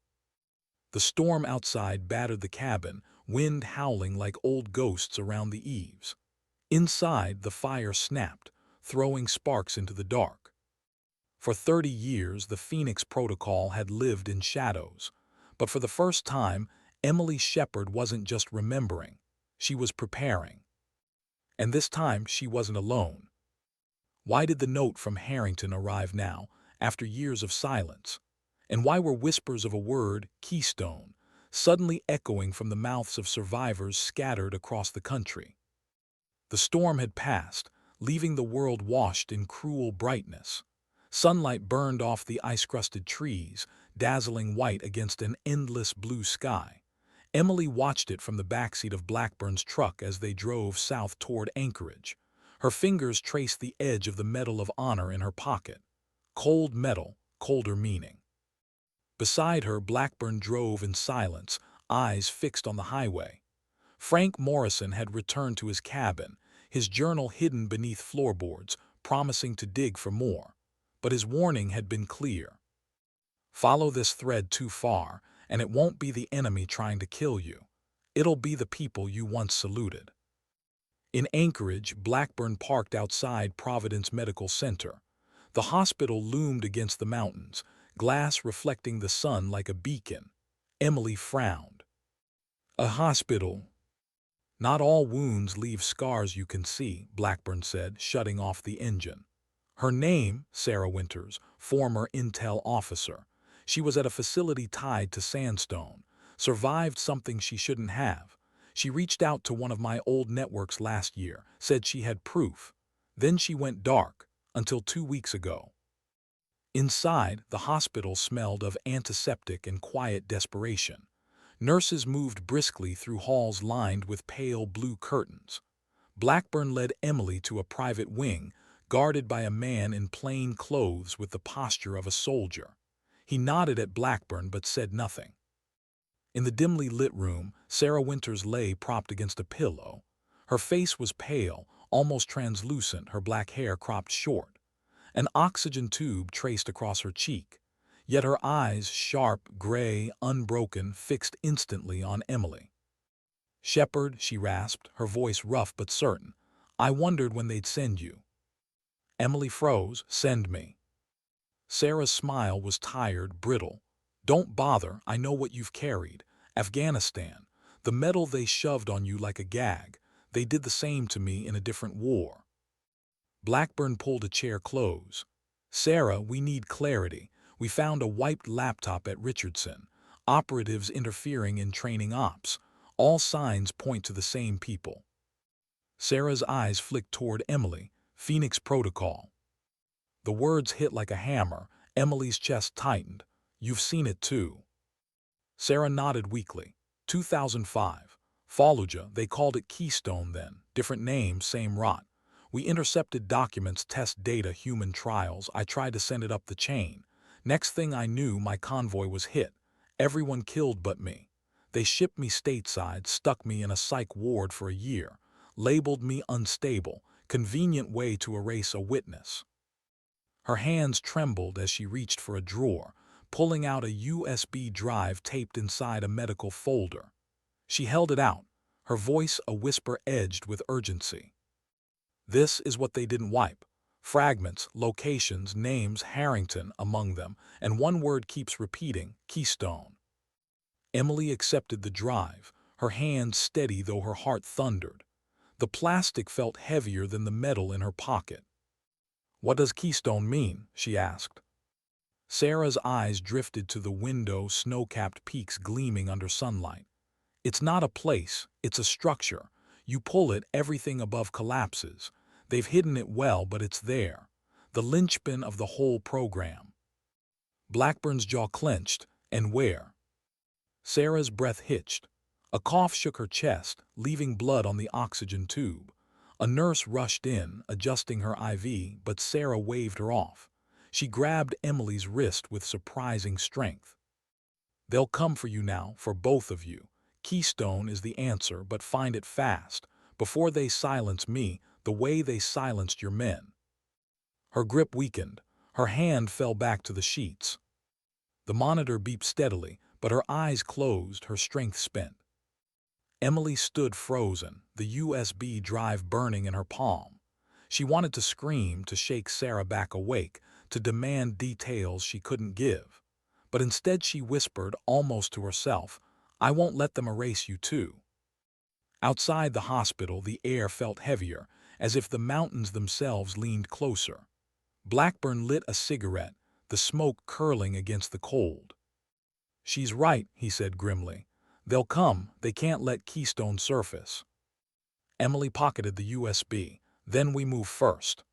The storm outside battered the cabin, wind howling like old ghosts around the eaves. Inside, the fire snapped, throwing sparks into the dark. For 30 years, the Phoenix Protocol had lived in shadows. But for the first time, Emily Shepard wasn't just remembering. She was preparing. And this time, she wasn't alone. Why did the note from Harrington arrive now, after years of silence? And why were whispers of a word, Keystone, suddenly echoing from the mouths of survivors scattered across the country? The storm had passed, leaving the world washed in cruel brightness. Sunlight burned off the ice-crusted trees, dazzling white against an endless blue sky. Emily watched it from the backseat of Blackburn's truck as they drove south toward Anchorage. Her fingers traced the edge of the Medal of Honor in her pocket. Cold metal, colder meaning. Beside her, Blackburn drove in silence, eyes fixed on the highway. Frank Morrison had returned to his cabin, his journal hidden beneath floorboards, promising to dig for more. But his warning had been clear. Follow this thread too far, and it won't be the enemy trying to kill you. It'll be the people you once saluted. In Anchorage, Blackburn parked outside Providence Medical Center. The hospital loomed against the mountains, glass reflecting the sun like a beacon. Emily frowned. A hospital. Not all wounds leave scars you can see, Blackburn said, shutting off the engine. Her name, Sarah Winters, former intel officer. She was at a facility tied to Sandstone, survived something she shouldn't have. She reached out to one of my old networks last year, said she had proof. Then she went dark, until 2 weeks ago. Inside, the hospital smelled of antiseptic and quiet desperation. Nurses moved briskly through halls lined with pale blue curtains. Blackburn led Emily to a private wing, guarded by a man in plain clothes with the posture of a soldier. He nodded at Blackburn but said nothing. In the dimly lit room, Sarah Winters lay propped against a pillow. Her face was pale, almost translucent, her black hair cropped short. An oxygen tube traced across her cheek. Yet her eyes, sharp, gray, unbroken, fixed instantly on Emily. "Shepard," she rasped, her voice rough but certain. "I wondered when they'd send you." Emily froze. "Send me." Sarah's smile was tired, brittle. "Don't bother, I know what you've carried. Afghanistan. The metal they shoved on you like a gag. They did the same to me in a different war." Blackburn pulled a chair close. "Sarah, we need clarity. We found a wiped laptop at Richardson. Operatives interfering in training ops. All signs point to the same people." Sarah's eyes flicked toward Emily. "Phoenix Protocol." The words hit like a hammer. Emily's chest tightened. "You've seen it too." Sarah nodded weakly. 2005. Fallujah, they called it Keystone then. Different name, same rot. We intercepted documents, test data, human trials. I tried to send it up the chain. Next thing I knew, my convoy was hit. Everyone killed but me. They shipped me stateside, stuck me in a psych ward for a year, labeled me unstable, convenient way to erase a witness. Her hands trembled as she reached for a drawer, pulling out a USB drive taped inside a medical folder. She held it out, her voice a whisper edged with urgency. "This is what they didn't wipe. Fragments, locations, names, Harrington among them, and one word keeps repeating, Keystone." Emily accepted the drive, her hands steady though her heart thundered. The plastic felt heavier than the metal in her pocket. "What does Keystone mean?" she asked. Sarah's eyes drifted to the window, snow-capped peaks gleaming under sunlight. "It's not a place, it's a structure. You pull it, everything above collapses. They've hidden it well, but it's there. The linchpin of the whole program." Blackburn's jaw clenched. "And where?" Sarah's breath hitched. A cough shook her chest, leaving blood on the oxygen tube. A nurse rushed in, adjusting her IV, but Sarah waved her off. She grabbed Emily's wrist with surprising strength. "They'll come for you now, for both of you. Keystone is the answer, but find it fast, before they silence me, the way they silenced your men." Her grip weakened. Her hand fell back to the sheets. The monitor beeped steadily, but her eyes closed, her strength spent. Emily stood frozen, the USB drive burning in her palm. She wanted to scream, to shake Sarah back awake, to demand details she couldn't give. But instead she whispered, almost to herself, "I won't let them erase you too." Outside the hospital, the air felt heavier, as if the mountains themselves leaned closer. Blackburn lit a cigarette, the smoke curling against the cold. "She's right," he said grimly. "They'll come, they can't let Keystone surface." Emily pocketed the USB. "Then we move first."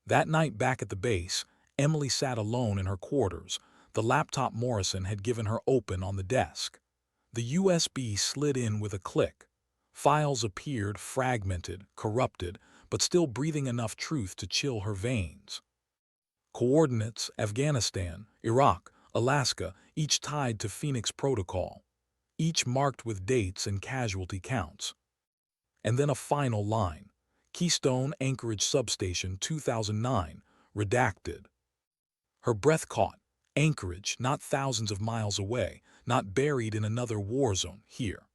That night back at the base, Emily sat alone in her quarters. The laptop Morrison had given her open on the desk. The USB slid in with a click. Files appeared, fragmented, corrupted, but still breathing enough truth to chill her veins. Coordinates: Afghanistan, Iraq, Alaska, each tied to Phoenix Protocol. Each marked with dates and casualty counts. And then a final line. Keystone Anchorage Substation 2009, redacted. Her breath caught. Anchorage, not thousands of miles away, not buried in another war zone, here.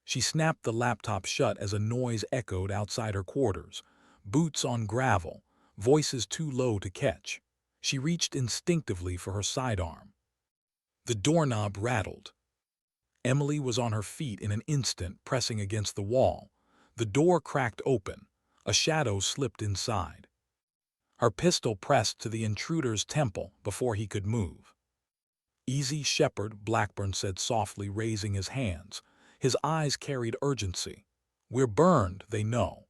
She snapped the laptop shut as a noise echoed outside her quarters. Boots on gravel, voices too low to catch. She reached instinctively for her sidearm. The doorknob rattled. Emily was on her feet in an instant, pressing against the wall. The door cracked open. A shadow slipped inside. Her pistol pressed to the intruder's temple before he could move. "Easy, Shepherd," Blackburn said softly, raising his hands. His eyes carried urgency. "We're burned, they know."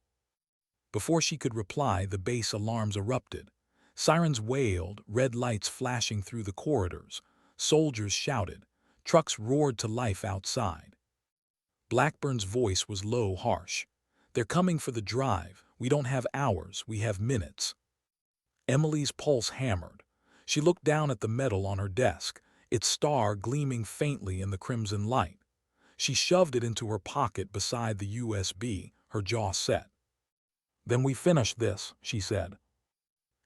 Before she could reply, the base alarms erupted. Sirens wailed, red lights flashing through the corridors. Soldiers shouted. Trucks roared to life outside. Blackburn's voice was low, harsh. "They're coming for the drive. We don't have hours, we have minutes." Emily's pulse hammered. She looked down at the metal on her desk, its star gleaming faintly in the crimson light. She shoved it into her pocket beside the USB, her jaw set. "Then we finish this," she said.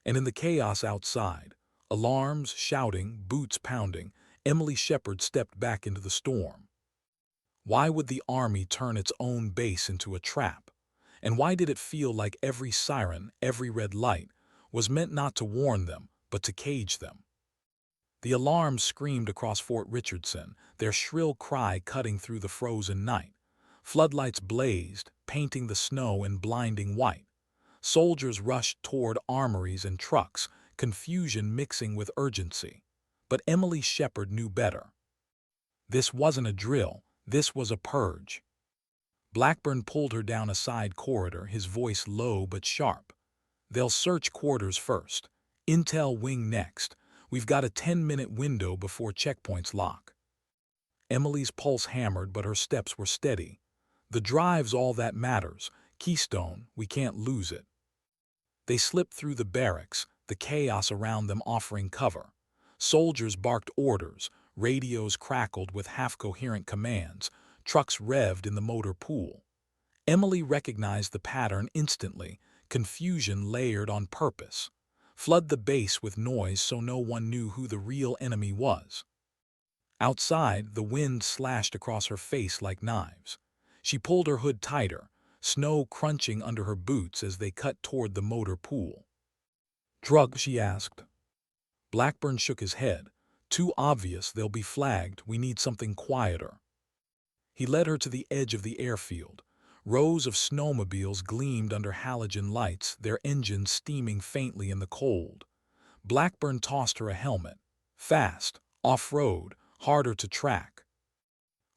And in the chaos outside, alarms, shouting, boots pounding, Emily Shepherd stepped back into the storm. Why would the army turn its own base into a trap? And why did it feel like every siren, every red light, was meant not to warn them, but to cage them? The alarms screamed across Fort Richardson, their shrill cry cutting through the frozen night. Floodlights blazed, painting the snow in blinding white. Soldiers rushed toward armories and trucks, confusion mixing with urgency. But Emily Shepherd knew better. This wasn't a drill, this was a purge. Blackburn pulled her down a side corridor, his voice low but sharp. "They'll search quarters first. Intel wing next. We've got a 10-minute window before checkpoints lock." Emily's pulse hammered, but her steps were steady. "The drive's all that matters. Keystone, we can't lose it." They slipped through the barracks, the chaos around them offering cover. Soldiers barked orders, radios crackled with half-coherent commands, trucks revved in the motor pool. Emily recognized the pattern instantly, confusion layered on purpose. Flood the base with noise so no one knew who the real enemy was. Outside, the wind slashed across her face like knives. She pulled her hood tighter, snow crunching under her boots as they cut toward the motor pool. "Drug?" she asked. Blackburn shook his head. "Too obvious, they'll be flagged. We need something quieter." He led her to the edge of the airfield. Rows of snowmobiles gleamed under halogen lights, their engines steaming faintly in the cold. Blackburn tossed her a helmet. Fast, off-road, harder to track.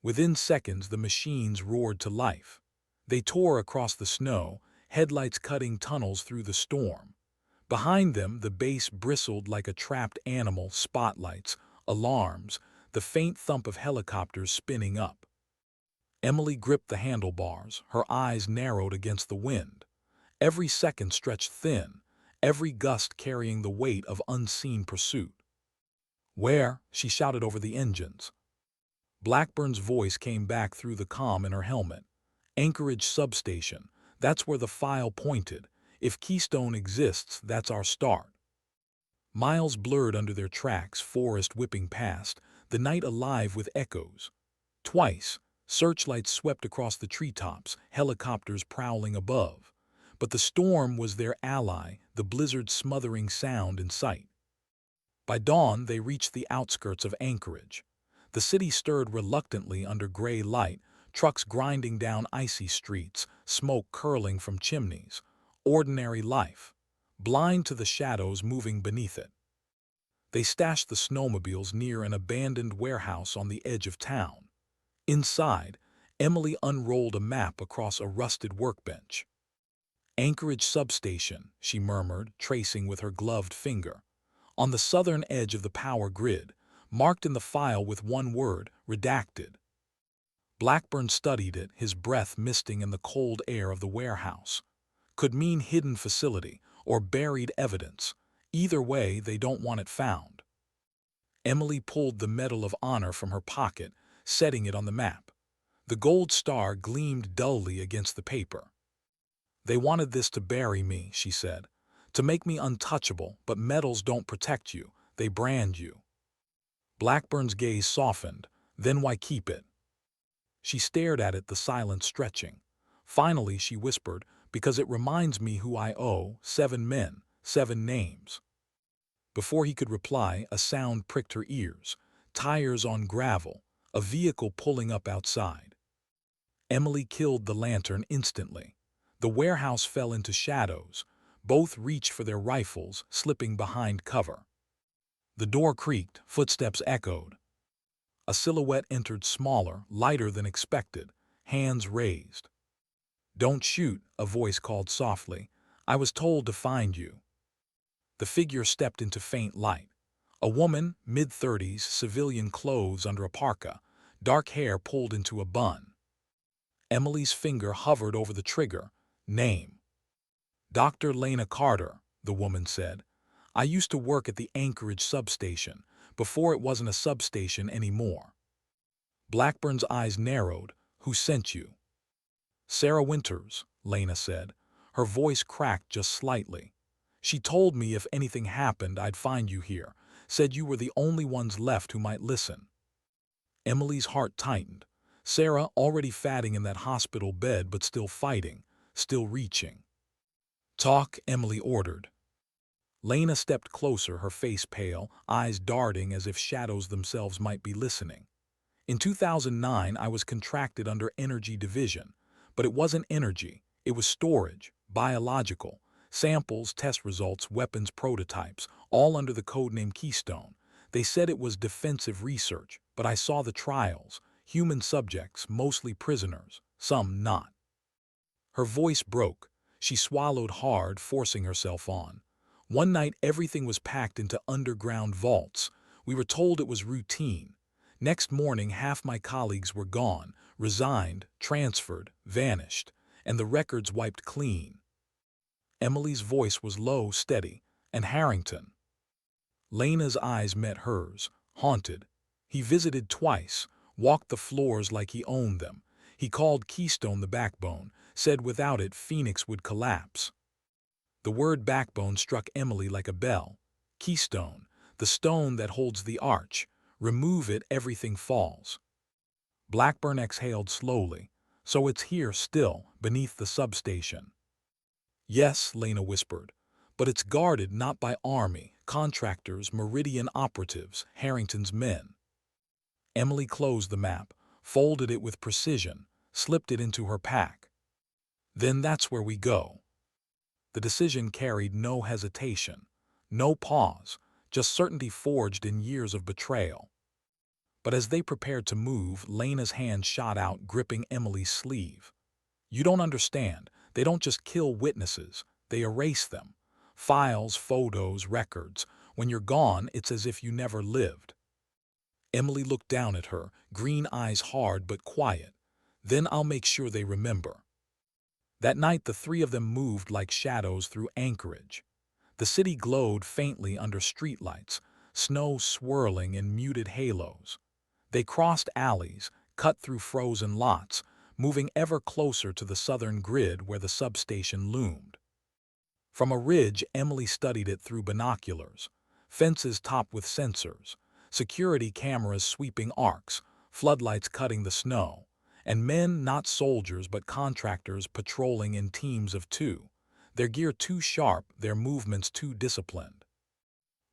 Within seconds, the machines roared to life. They tore across the snow, headlights cutting tunnels through the storm. Behind them, the base bristled like a trapped animal, spotlights, alarms, the faint thump of helicopters spinning up. Emily gripped the handlebars, her eyes narrowed against the wind. Every second stretched thin, every gust carrying the weight of unseen pursuit. "Where?" she shouted over the engines. Blackburn's voice came back through the comm in her helmet. "Anchorage Substation. That's where the file pointed. If Keystone exists, that's our start." Miles blurred under their tracks, forest whipping past, the night alive with echoes. Twice, searchlights swept across the treetops, helicopters prowling above. But the storm was their ally, the blizzard smothering sound in sight. By dawn, they reached the outskirts of Anchorage. The city stirred reluctantly under gray light, trucks grinding down icy streets, smoke curling from chimneys. Ordinary life, blind to the shadows moving beneath it. They stashed the snowmobiles near an abandoned warehouse on the edge of town. Inside, Emily unrolled a map across a rusted workbench. "Anchorage Substation," she murmured, tracing with her gloved finger. "On the southern edge of the power grid, marked in the file with one word, redacted." Blackburn studied it, his breath misting in the cold air of the warehouse. Could mean hidden facility or buried evidence. Either way, they don't want it found. Emily pulled the Medal of Honor from her pocket, setting it on the map. The gold star gleamed dully against the paper. They wanted this to bury me, she said, to make me untouchable, but medals don't protect you, they brand you. Blackburn's gaze softened. Then why keep it? She stared at it, the silence stretching. Finally, she whispered, because it reminds me who I owe, 7 men, 7 names. Before he could reply, a sound pricked her ears. Tires on gravel, a vehicle pulling up outside. Emily killed the lantern instantly. The warehouse fell into shadows. Both reached for their rifles, slipping behind cover. The door creaked, footsteps echoed. A silhouette entered, smaller, lighter than expected, hands raised. "Don't shoot," a voice called softly. "I was told to find you." The figure stepped into faint light. A woman, mid-30s, civilian clothes under a parka, dark hair pulled into a bun. Emily's finger hovered over the trigger. Name. "Dr. Lena Carter," the woman said. "I used to work at the Anchorage substation, before it wasn't a substation anymore." Blackburn's eyes narrowed. "Who sent you?" "Sarah Winters," Lena said. Her voice cracked just slightly. "She told me if anything happened, I'd find you here. Said you were the only ones left who might listen." Emily's heart tightened. Sarah, already fatting in that hospital bed, but still fighting, still reaching. "Talk," Emily ordered. Lena stepped closer, her face pale, eyes darting as if shadows themselves might be listening. "In 2009, I was contracted under Energy Division. But it wasn't energy, it was storage, biological, samples, test results, weapons prototypes, all under the codename Keystone. They said it was defensive research, but I saw the trials, human subjects, mostly prisoners, some not." Her voice broke. She swallowed hard, forcing herself on. "One night everything was packed into underground vaults. We were told it was routine. Next morning half my colleagues were gone, resigned, transferred, vanished, and the records wiped clean." Emily's voice was low, steady. "And Harrington?" Lena's eyes met hers, haunted. "He visited twice, walked the floors like he owned them. He called Keystone the backbone, said without it Phoenix would collapse." The word backbone struck Emily like a bell. Keystone, the stone that holds the arch. Remove it, everything falls. Blackburn exhaled slowly. "So it's here still, beneath the substation." "Yes," Lena whispered, "but it's guarded not by army, contractors, Meridian operatives, Harrington's men." Emily closed the map, folded it with precision, slipped it into her pack. "Then that's where we go." The decision carried no hesitation, no pause, just certainty forged in years of betrayal. But as they prepared to move, Lena's hand shot out, gripping Emily's sleeve. "You don't understand. They don't just kill witnesses. They erase them. Files, photos, records. When you're gone, it's as if you never lived." Emily looked down at her, green eyes hard but quiet. "Then I'll make sure they remember." That night the three of them moved like shadows through Anchorage. The city glowed faintly under streetlights, snow swirling in muted halos. They crossed alleys, cut through frozen lots, moving ever closer to the southern grid where the substation loomed. From a ridge, Emily studied it through binoculars. Fences topped with sensors, security cameras sweeping arcs, floodlights cutting the snow, and men, not soldiers but contractors, patrolling in teams of 2. Their gear too sharp, their movements too disciplined.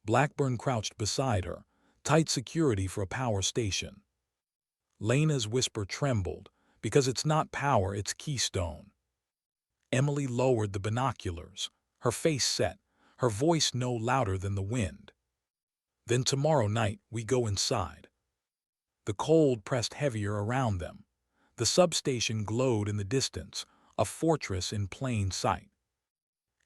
Blackburn crouched beside her, tight security for a power station. Lena's whisper trembled, "Because it's not power, it's Keystone." Emily lowered the binoculars, her face set, her voice no louder than the wind. "Then tomorrow night we go inside." The cold pressed heavier around them. The substation glowed in the distance, a fortress in plain sight.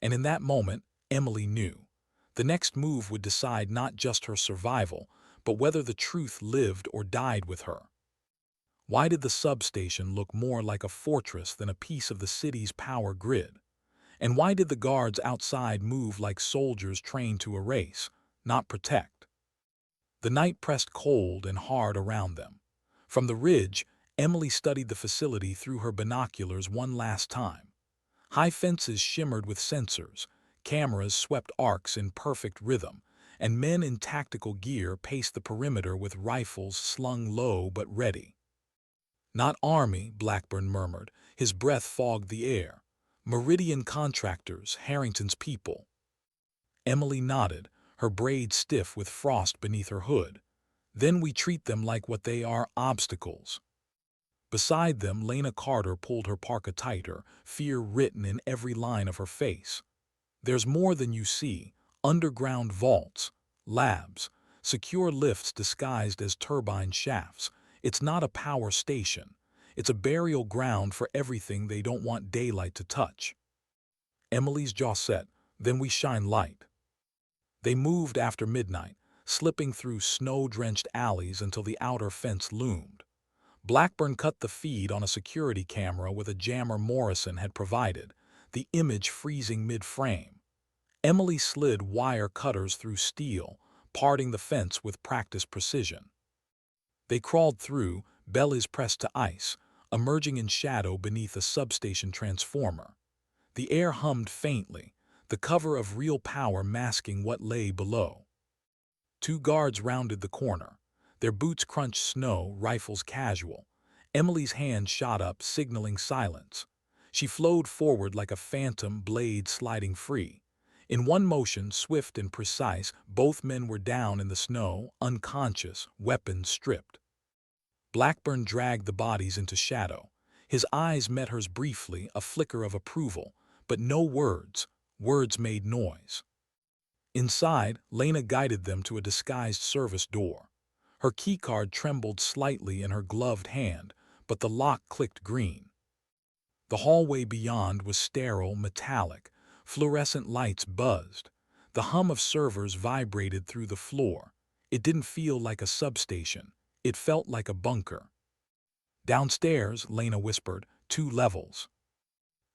And in that moment, Emily knew. The next move would decide not just her survival, but whether the truth lived or died with her. Why did the substation look more like a fortress than a piece of the city's power grid? And why did the guards outside move like soldiers trained to erase, not protect? The night pressed cold and hard around them. From the ridge, Emily studied the facility through her binoculars one last time. High fences shimmered with sensors, cameras swept arcs in perfect rhythm, and men in tactical gear paced the perimeter with rifles slung low but ready. "Not army," Blackburn murmured. His breath fogged the air. "Meridian contractors, Harrington's people." Emily nodded, her braids stiff with frost beneath her hood. "Then we treat them like what they are, obstacles." Beside them, Lena Carter pulled her parka tighter, fear written in every line of her face. "There's more than you see. Underground vaults, labs, secure lifts disguised as turbine shafts. It's not a power station. It's a burial ground for everything they don't want daylight to touch." Emily's jaw set. "Then we shine light." They moved after midnight, slipping through snow-drenched alleys until the outer fence loomed. Blackburn cut the feed on a security camera with a jammer Morrison had provided, the image freezing mid-frame. Emily slid wire cutters through steel, parting the fence with practiced precision. They crawled through, bellies pressed to ice, emerging in shadow beneath a substation transformer. The air hummed faintly, the cover of real power masking what lay below. Two guards rounded the corner. Their boots crunched snow, rifles casual. Emily's hand shot up, signaling silence. She flowed forward like a phantom blade sliding free. In one motion, swift and precise, both men were down in the snow, unconscious, weapons stripped. Blackburn dragged the bodies into shadow. His eyes met hers briefly, a flicker of approval, but no words. Words made noise. Inside, Lena guided them to a disguised service door. Her keycard trembled slightly in her gloved hand, but the lock clicked green. The hallway beyond was sterile, metallic. Fluorescent lights buzzed. The hum of servers vibrated through the floor. It didn't feel like a substation. It felt like a bunker. "Downstairs," Lena whispered, "2 levels."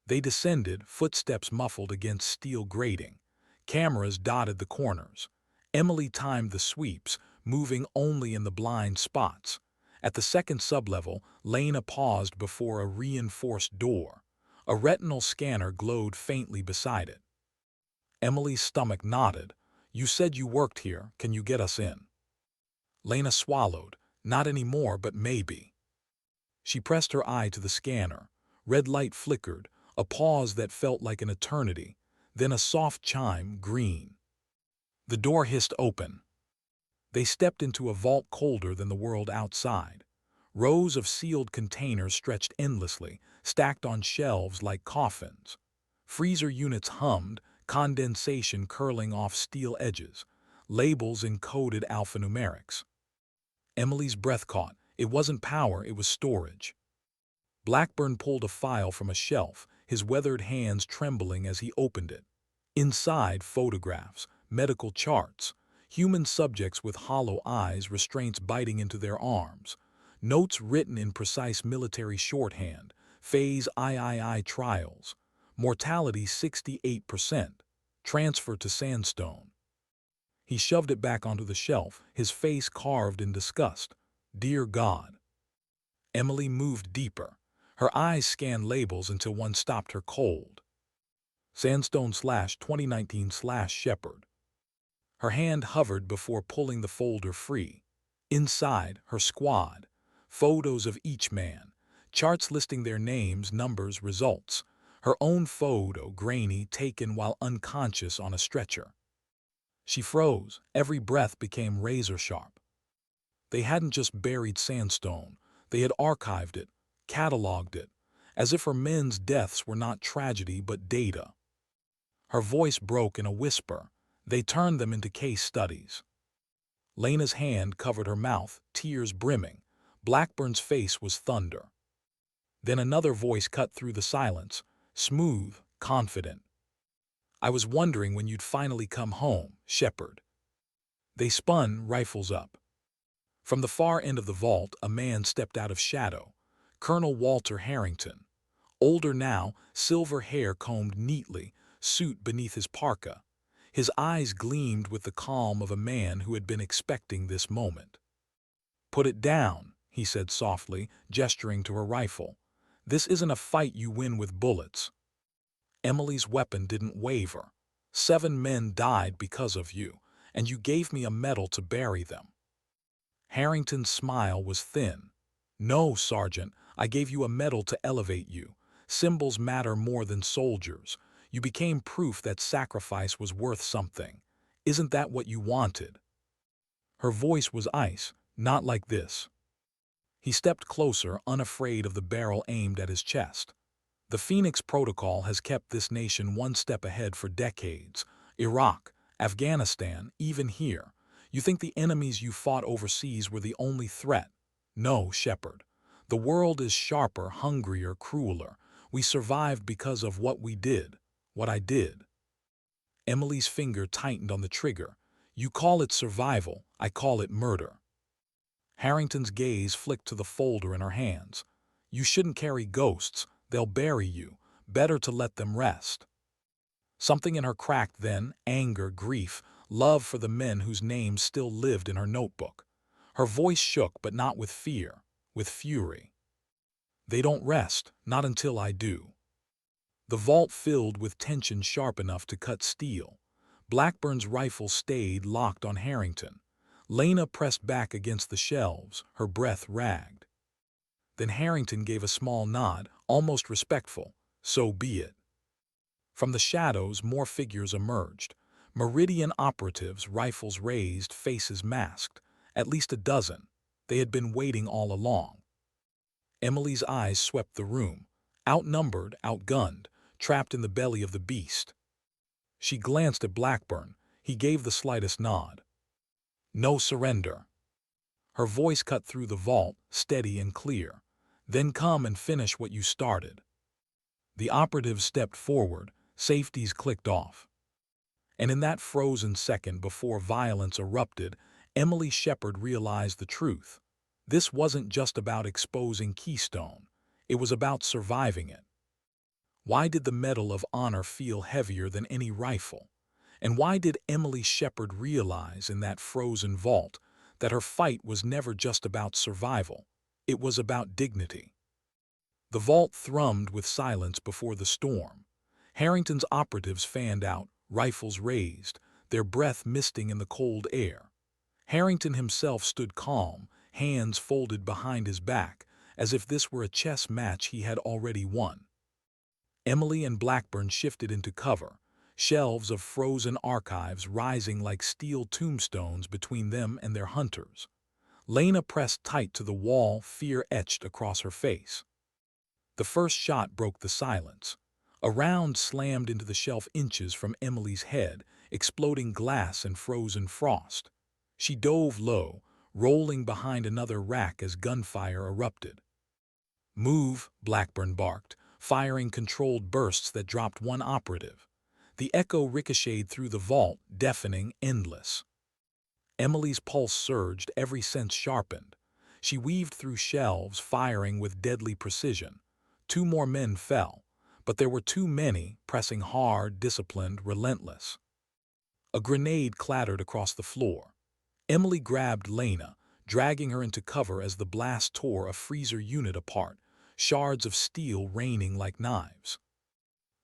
They descended, footsteps muffled against steel grating. Cameras dotted the corners. Emily timed the sweeps, moving only in the blind spots. At the second sublevel, Lena paused before a reinforced door. A retinal scanner glowed faintly beside it. Emily's stomach knotted. "You said you worked here. Can you get us in?" Lena swallowed. "Not anymore, but maybe." She pressed her eye to the scanner. Red light flickered, a pause that felt like an eternity. Then a soft chime, green. The door hissed open. They stepped into a vault colder than the world outside. Rows of sealed containers stretched endlessly, stacked on shelves like coffins. Freezer units hummed, condensation curling off steel edges. Labels encoded alphanumerics. Emily's breath caught. It wasn't power, it was storage. Blackburn pulled a file from a shelf, his weathered hands trembling as he opened it. Inside, photographs, medical charts, human subjects with hollow eyes, restraints biting into their arms, notes written in precise military shorthand, phase III trials, mortality 68%, transfer to sandstone. He shoved it back onto the shelf, his face carved in disgust. "Dear God." Emily moved deeper. Her eyes scanned labels until one stopped her cold. Sandstone/2019/Shepherd. Her hand hovered before pulling the folder free. Inside, her squad. Photos of each man. Charts listing their names, numbers, results. Her own photo, grainy, taken while unconscious on a stretcher. She froze. Every breath became razor-sharp. They hadn't just buried sandstone. They had archived it, cataloged it, as if her men's deaths were not tragedy but data. Her voice broke in a whisper. They turned them into case studies. Lena's hand covered her mouth, tears brimming. Blackburn's face was thunder. Then another voice cut through the silence, smooth, confident. "I was wondering when you'd finally come home, Shepherd." They spun, rifles up. From the far end of the vault, a man stepped out of shadow. Colonel Walter Harrington. Older now, silver hair combed neatly, suit beneath his parka. His eyes gleamed with the calm of a man who had been expecting this moment. "Put it down," he said softly, gesturing to her rifle. "This isn't a fight you win with bullets." Emily's weapon didn't waver. 7 men died because of you, and you gave me a medal to bury them. Harrington's smile was thin. No, Sergeant, I gave you a medal to elevate you. Symbols matter more than soldiers. You became proof that sacrifice was worth something. Isn't that what you wanted? Her voice was ice, not like this. He stepped closer, unafraid of the barrel aimed at his chest. The Phoenix Protocol has kept this nation one step ahead for decades. Iraq, Afghanistan, even here. You think the enemies you fought overseas were the only threat? No, Shepard. The world is sharper, hungrier, crueler. We survived because of what we did, what I did. Emily's finger tightened on the trigger. You call it survival, I call it murder. Harrington's gaze flicked to the folder in her hands. You shouldn't carry ghosts, they'll bury you. Better to let them rest. Something in her cracked then, anger, grief, love for the men whose names still lived in her notebook. Her voice shook, but not with fear, with fury. They don't rest, not until I do. The vault filled with tension sharp enough to cut steel. Blackburn's rifle stayed locked on Harrington. Lena pressed back against the shelves, her breath ragged. Then Harrington gave a small nod, almost respectful. So be it. From the shadows, more figures emerged. Meridian operatives, rifles raised, faces masked. At least a dozen. They had been waiting all along. Emily's eyes swept the room. Outnumbered, outgunned, trapped in the belly of the beast. She glanced at Blackburn. He gave the slightest nod. No surrender. Her voice cut through the vault, steady and clear. Then come and finish what you started. The operatives stepped forward, safeties clicked off. And in that frozen second before violence erupted, Emily Shepard realized the truth. This wasn't just about exposing Keystone. It was about surviving it. Why did the Medal of Honor feel heavier than any rifle? And why did Emily Shepard realize in that frozen vault that her fight was never just about survival? It was about dignity. The vault thrummed with silence before the storm. Harrington's operatives fanned out, rifles raised, their breath misting in the cold air. Harrington himself stood calm, hands folded behind his back, as if this were a chess match he had already won. Emily and Blackburn shifted into cover, shelves of frozen archives rising like steel tombstones between them and their hunters. Lena pressed tight to the wall, fear etched across her face. The first shot broke the silence. A round slammed into the shelf inches from Emily's head, exploding glass and frozen frost. She dove low, rolling behind another rack as gunfire erupted. Move, Blackburn barked, firing controlled bursts that dropped one operative. The echo ricocheted through the vault, deafening, endless. Emily's pulse surged, every sense sharpened. She weaved through shelves, firing with deadly precision. 2 more men fell, but there were too many, pressing hard, disciplined, relentless. A grenade clattered across the floor. Emily grabbed Lena, dragging her into cover as the blast tore a freezer unit apart, shards of steel raining like knives.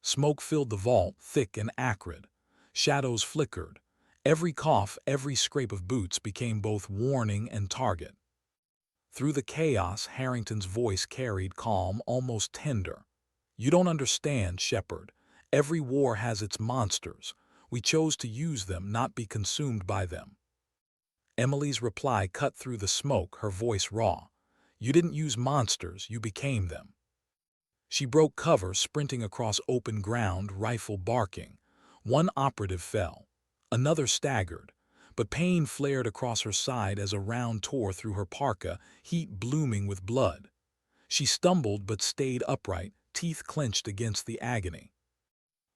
Smoke filled the vault, thick and acrid. Shadows flickered. Every cough, every scrape of boots became both warning and target. Through the chaos, Harrington's voice carried calm, almost tender. You don't understand, Shepard. Every war has its monsters. We chose to use them, not be consumed by them. Emily's reply cut through the smoke, her voice raw. You didn't use monsters, you became them. She broke cover, sprinting across open ground, rifle barking. One operative fell. Another staggered. But pain flared across her side as a round tore through her parka, heat blooming with blood. She stumbled but stayed upright, teeth clenched against the agony.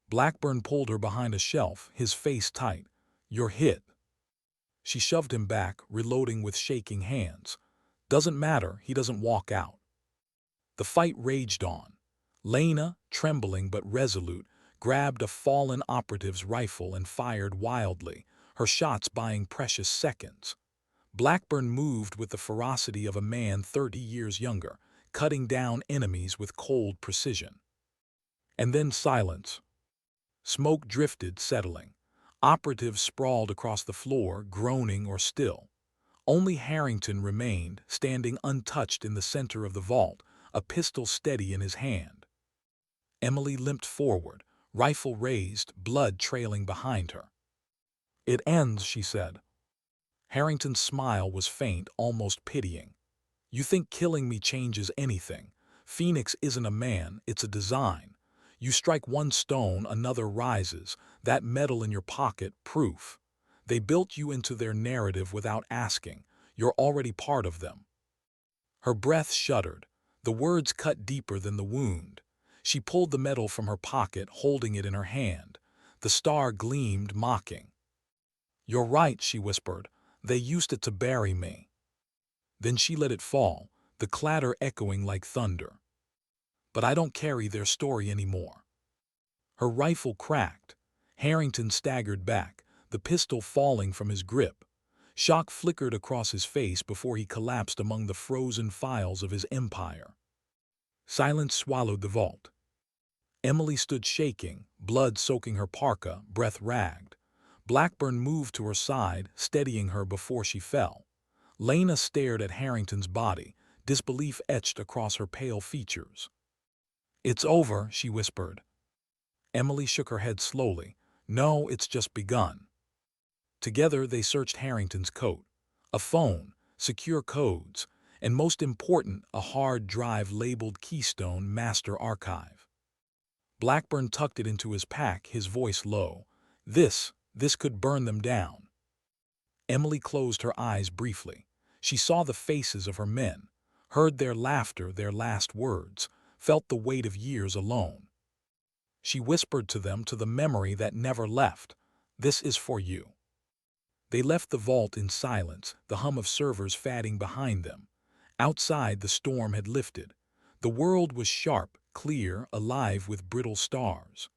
Blackburn pulled her behind a shelf, his face tight. You're hit. She shoved him back, reloading with shaking hands. Doesn't matter, he doesn't walk out. The fight raged on. Lena, trembling but resolute, grabbed a fallen operative's rifle and fired wildly, her shots buying precious seconds. Blackburn moved with the ferocity of a man 30 years younger, cutting down enemies with cold precision. And then silence. Smoke drifted, settling. Operatives sprawled across the floor, groaning or still. Only Harrington remained, standing untouched in the center of the vault, a pistol steady in his hand. Emily limped forward, rifle raised, blood trailing behind her. "It ends," she said. Harrington's smile was faint, almost pitying. "You think killing me changes anything? Phoenix isn't a man, it's a design. You strike one stone, another rises, that metal in your pocket, proof. They built you into their narrative without asking. You're already part of them." Her breath shuddered. The words cut deeper than the wound. She pulled the metal from her pocket, holding it in her hand. The star gleamed, mocking. "You're right," she whispered. "They used it to bury me." Then she let it fall, the clatter echoing like thunder. "But I don't carry their story anymore." Her rifle cracked. Harrington staggered back, the pistol falling from his grip. Shock flickered across his face before he collapsed among the frozen files of his empire. Silence swallowed the vault. Emily stood shaking, blood soaking her parka, breath ragged. Blackburn moved to her side, steadying her before she fell. Lena stared at Harrington's body, disbelief etched across her pale features. "It's over," she whispered. Emily shook her head slowly. "No, it's just begun." Together they searched Harrington's coat. A phone, secure codes, and most important, a hard drive labeled Keystone Master Archive. Blackburn tucked it into his pack, his voice low. This could burn them down." Emily closed her eyes briefly. She saw the faces of her men, heard their laughter, their last words, felt the weight of years alone. She whispered to them, to the memory that never left, "This is for you." They left the vault in silence, the hum of servers fatting behind them. Outside, the storm had lifted. The world was sharp, clear, alive with brittle stars.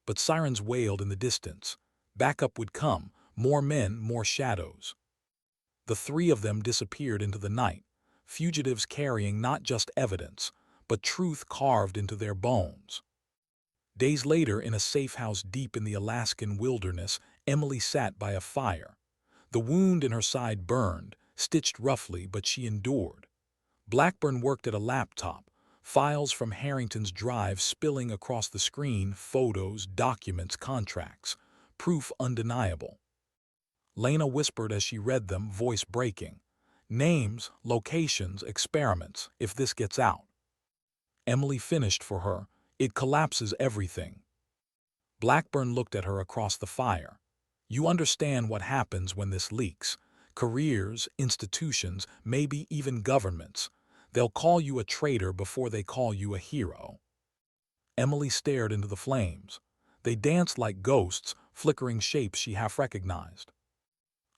But sirens wailed in the distance. Backup would come, more men, more shadows. The three of them disappeared into the night, fugitives carrying not just evidence, but truth carved into their bones. Days later, in a safe house deep in the Alaskan wilderness, Emily sat by a fire. The wound in her side burned, stitched roughly, but she endured. Blackburn worked at a laptop, files from Harrington's drive spilling across the screen, photos, documents, contracts, proof undeniable. Lena whispered as she read them, voice breaking. "Names, locations, experiments, if this gets out." Emily finished for her. "It collapses everything." Blackburn looked at her across the fire. "You understand what happens when this leaks. Careers, institutions, maybe even governments. They'll call you a traitor before they call you a hero." Emily stared into the flames. They danced like ghosts, flickering shapes she half recognized.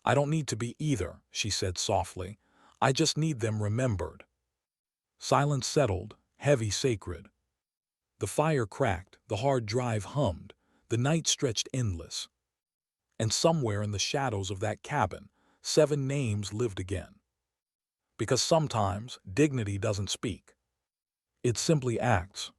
"I don't need to be either," she said softly. "I just need them remembered." Silence settled, heavy, sacred. The fire cracked, the hard drive hummed, the night stretched endless. And somewhere in the shadows of that cabin, 7 names lived again. Because sometimes dignity doesn't speak. It simply acts.